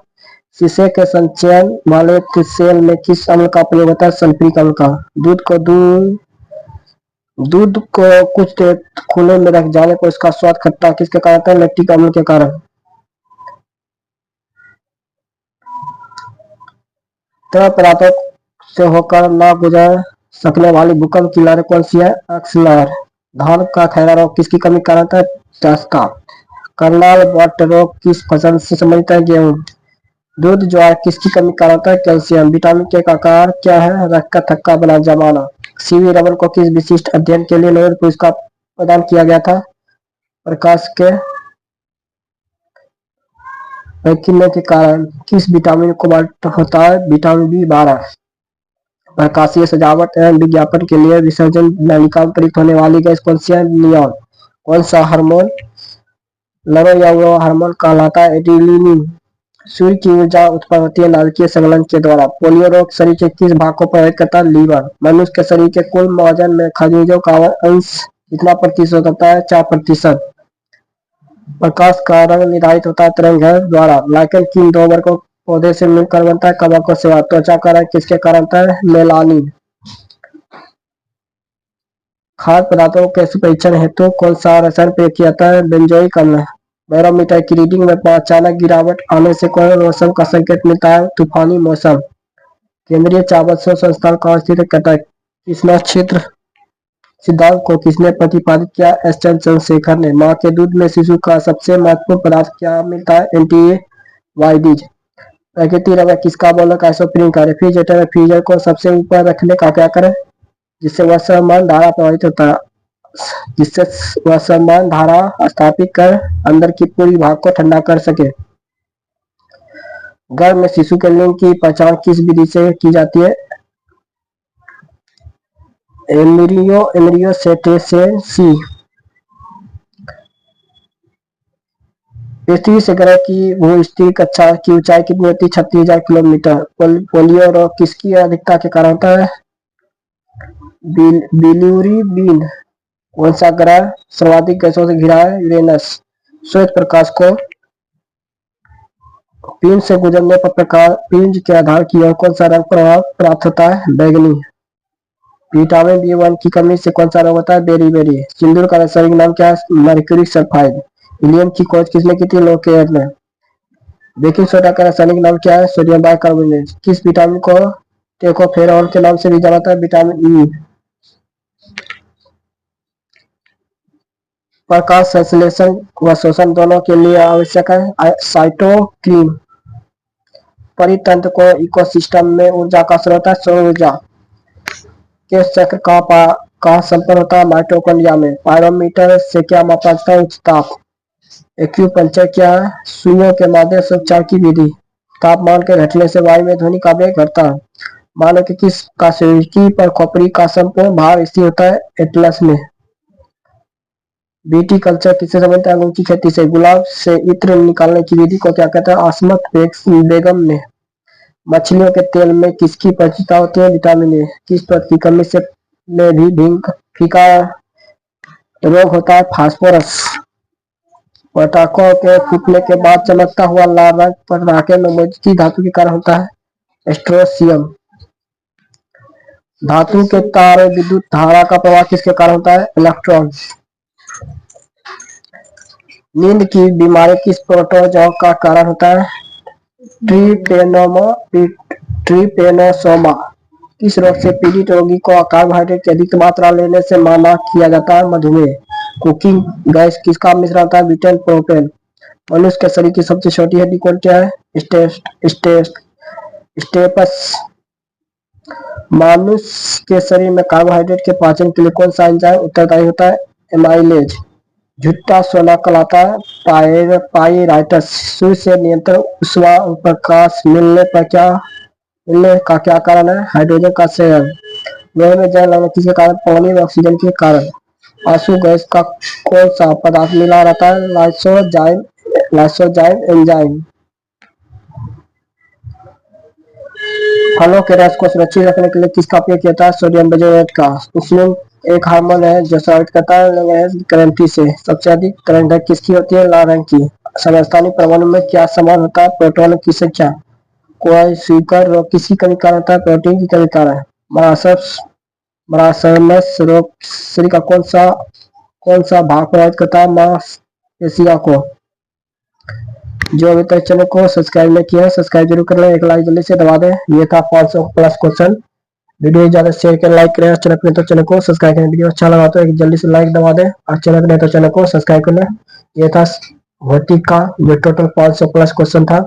शीशे के संचयन वाले सेल में किस अम्ल का प्रयोग होता है? सल्फ्यूरिक अम्ल का। दूध को दूध दूध को कुछ देर खुले में रख जाने पर उसका स्वाद खट्टा किसके कारण होता है? लैक्टिक अम्ल के कारण। तरल पदार्थों से होकर न गुजर सकने वाली भूकंप की लहर कौन सी है? अक्स लहर। धान का खैरा रोग किसकी कमी के कारण होता है? टस्का। करनाल बट रोग किस फसल से संबंधित है? गेहूं। दूध ज्वार किसकी कमी के कारण होता है? कैल्शियम। विटामिन के का आकार क्या है? रक्त का थक्का बना जमाना। सीवी रमन को किस विशिष्ट अध्ययन के लिए नोबेल पुरस्कार प्रदान किया गया था? प्रकाश के वैक्यूम के कारण। किस विटामिन को कोबाल्ट होता है? Vitamin B 12। प्रकाशीय सजावट एवं विज्ञापन के लिए विसर्जन नलिका में प्रयुक्त होने वाली गैस कौन सी है? नियॉन। कौन सा हार्मोन लड़ो या वो हार्मोन कहलाता है? एड्रेनलिन। सूर्य की ऊर्जा उत्पन्न होती है नाभिकीय संलयन के द्वारा। पोलियो रोग शरीर के किस भाग को प्रभावित करता है? लीवर। मनुष्य के शरीर के कुल वजन में खनिजों का अंश कितना प्रतिशत होता है? 4%। प्रकाश का रंग निर्धारित होता है तरंगदैर्घ्य द्वारा। लाइकेन किन दो वर्गों पौधे से मिलकर बनता है? कवक और सेवा। त्वचा का रंग किसके कारण होता है? मेलानिन। खाद्य पदार्थों के परीक्षण हेतु कौन सा रसायन प्रयोग किया जाता है? बेंजोइक अम्ल। बैरोमीटर की रीडिंग में अचानक गिरावट आने से कौन मौसम का संकेत मिलता है? तूफानी मौसम। केंद्रीय चावल शोध संस्थान कहाँ स्थित है? कटक। कृष्णा क्षेत्र सिद्धांत को किसने प्रतिपादित किया? एस चंद्रशेखर ने। माँ के दूध में शिशु का सबसे महत्वपूर्ण पदार्थ क्या मिलता है? एंटीवाइडीज। प्राकृतिक रबर किसका बोलक आइसोप्रीन का? रेफ्रिजरेटर में फ्रीजर को सबसे ऊपर रखने का क्या करें जिससे वह समान धारा प्रभावित होता है? जिससे वह समान धारा स्थापित कर अंदर की पूरी भाग को ठंडा कर सके। गर्भ में शिशु के लिंग की पहचान किस विधि से की जाती है? एम्ब्रियोसेटेसेंसी। पृथ्वी से ग्रह की भूस्थिर कक्षा की ऊंचाई कितनी होती है? 36,000 किलोमीटर। पोलियो रोग किसकी अधिकता के कारण होता है? बिलिरुबिन। कौन सा ग्रह सर्वाधिक गैसों से घिरा है? यूरेनस। श्वेत प्रकाश को पिंड से गुजरने पर प्रकाश पिंड के आधार की ओर कौन सा रंग प्रभाव प्राप्त होता है? बैगनी। विटामिन बी 1 की कमी से कौन सा रोग होता है? बेरी। सिंदूर का रासायनिक नाम क्या है? Mercuric sulphide. हीलियम की खोज किसने की थी? लोकेयर ने। बेकिंग सोडा का रासायनिक नाम क्या है? Sodium bicarbonate. किस विटामिन को टेकोफेरॉल के नाम से भी जाना जाता है? Vitamin E. प्रकाश संश्लेषण व शोषण दोनों के लिए आवश्यक है साइटोकिन। परितंत्र को इकोसिस्टम में ऊर्जा का स्रोत है? सौर ऊर्जा। केश चक्र का संपन्न होता है? माइटोकॉन्ड्रिया में। पायरोमीटर से क्या मापा जाता है? उच्च ताप। एक्यूपंक्चर क्या है? सुइयों के माध्यम से उपचार की विधि। तापमान के घटने से वायु में ध्वनि का वेग घटता है। मानव के किस कास्यकी पर खोपड़ी का संपूर्ण भार स्थिर होता है? एटलस में। बीटी कल्चर किससे संबंधित है? अंगूर की खेती से। गुलाब से इत्र निकालने की विधि को क्या कहते हैं? आसमत बेगम ने। मछलियों के तेल में किसकी प्रचुरता होती है? Vitamin A. किस तत्व की कमी से में भी फीका रोग होता है? फास्फोरस। पटाखों के फूटने के बाद चमकता हुआ लाल रंग पटाखे में मौजूद धातु के कारण होता है? स्ट्रोंशियम। धातु के तार में विद्युत धारा का प्रवाह किसके कारण होता है? इलेक्ट्रॉन। नींद की बीमारी किस प्रोटोजोआ का कारण होता है? ट्रिपेनोसोमा। किस रोग से पीड़ित रोगी को कार्बोहाइड्रेट की अधिक मात्रा लेने से मना किया जाता है? मधुमेह। कुकिंग गैस किसका मिश्रण होता है? Butane propane. मनुष्य के शरीर की सबसे छोटी हड्डी कौन क्या है? स्टेपस। मनुष्य के शरीर में कार्बोहाइड्रेट के पाचन के लिए कौन सा एंजाइम उत्तरदायी होता है? एमाइलेज। झुट्टा सोना कहलाता है? पाइराइटस। सूर्य से निरंतर ऊष्मा प्रकाश मिलने का क्या कारण है? हाइड्रोजन का क्षरण। लोहे में जंग लगने किसके कारण? पानी में ऑक्सीजन के कारण। आंसू गैस का कौन सा पदार्थ मिला रहता है? Lysozyme enzyme. फलों के रस को सुरक्षित रखने के लिए किसका उपयोग किया जाता है? सोडियम बेंजोएट का। इंसुलिन एक हार्मोन है जो स्रावित करता है ग्रंथि से। सबसे अधिक तरंग किसकी होती है? लाल रंग की। समस्थानिक परमाणु में क्या समान होता है? प्रोटॉन की संख्या। कोई स्वीकर रोग किसकी कमी कारण होता है? प्रोटीन की कमी कारण। महासव शरीर का कौन सा भाग प्रभावित करता है मांसपेशियों को। जो अभी तक चैनल को सब्सक्राइब नहीं किया है सब्सक्राइब जरूर कर लें, एक लाइक जल्दी से दबा दें। ये था 500 प्लस क्वेश्चन। वीडियो ज्यादा शेयर करें, लाइक करें। चैनल पर तो चैनल को सब्सक्राइब करें। वीडियो अच्छा लगा तो एक जल्दी से लाइक दबा दें और चैनल पर तो चैनल को सब्सक्राइब कर लें। ये था भौतिक का जो टोटल 500 प्लस क्वेश्चन था।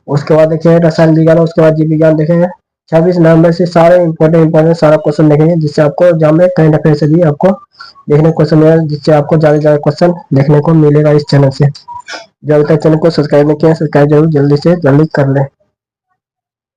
उसके बाद देखिए रसायन विज्ञान, उसके बाद जीव विज्ञान देखेंगे। 26 नवंबर से सारे इंपॉर्टेंट सारा क्वेश्चन देखेंगे, जिससे आपको एग्जाम में करंट अफेयर से भी आपको देखने को क्वेश्चन मिलेगा, जिससे आपको ज्यादा से ज्यादा क्वेश्चन देखने को मिलेगा इस चैनल से। जो अभी तक चैनल को सब्सक्राइब नहीं किया सब्सक्राइब जरूर जल्दी से जल्दी कर लें।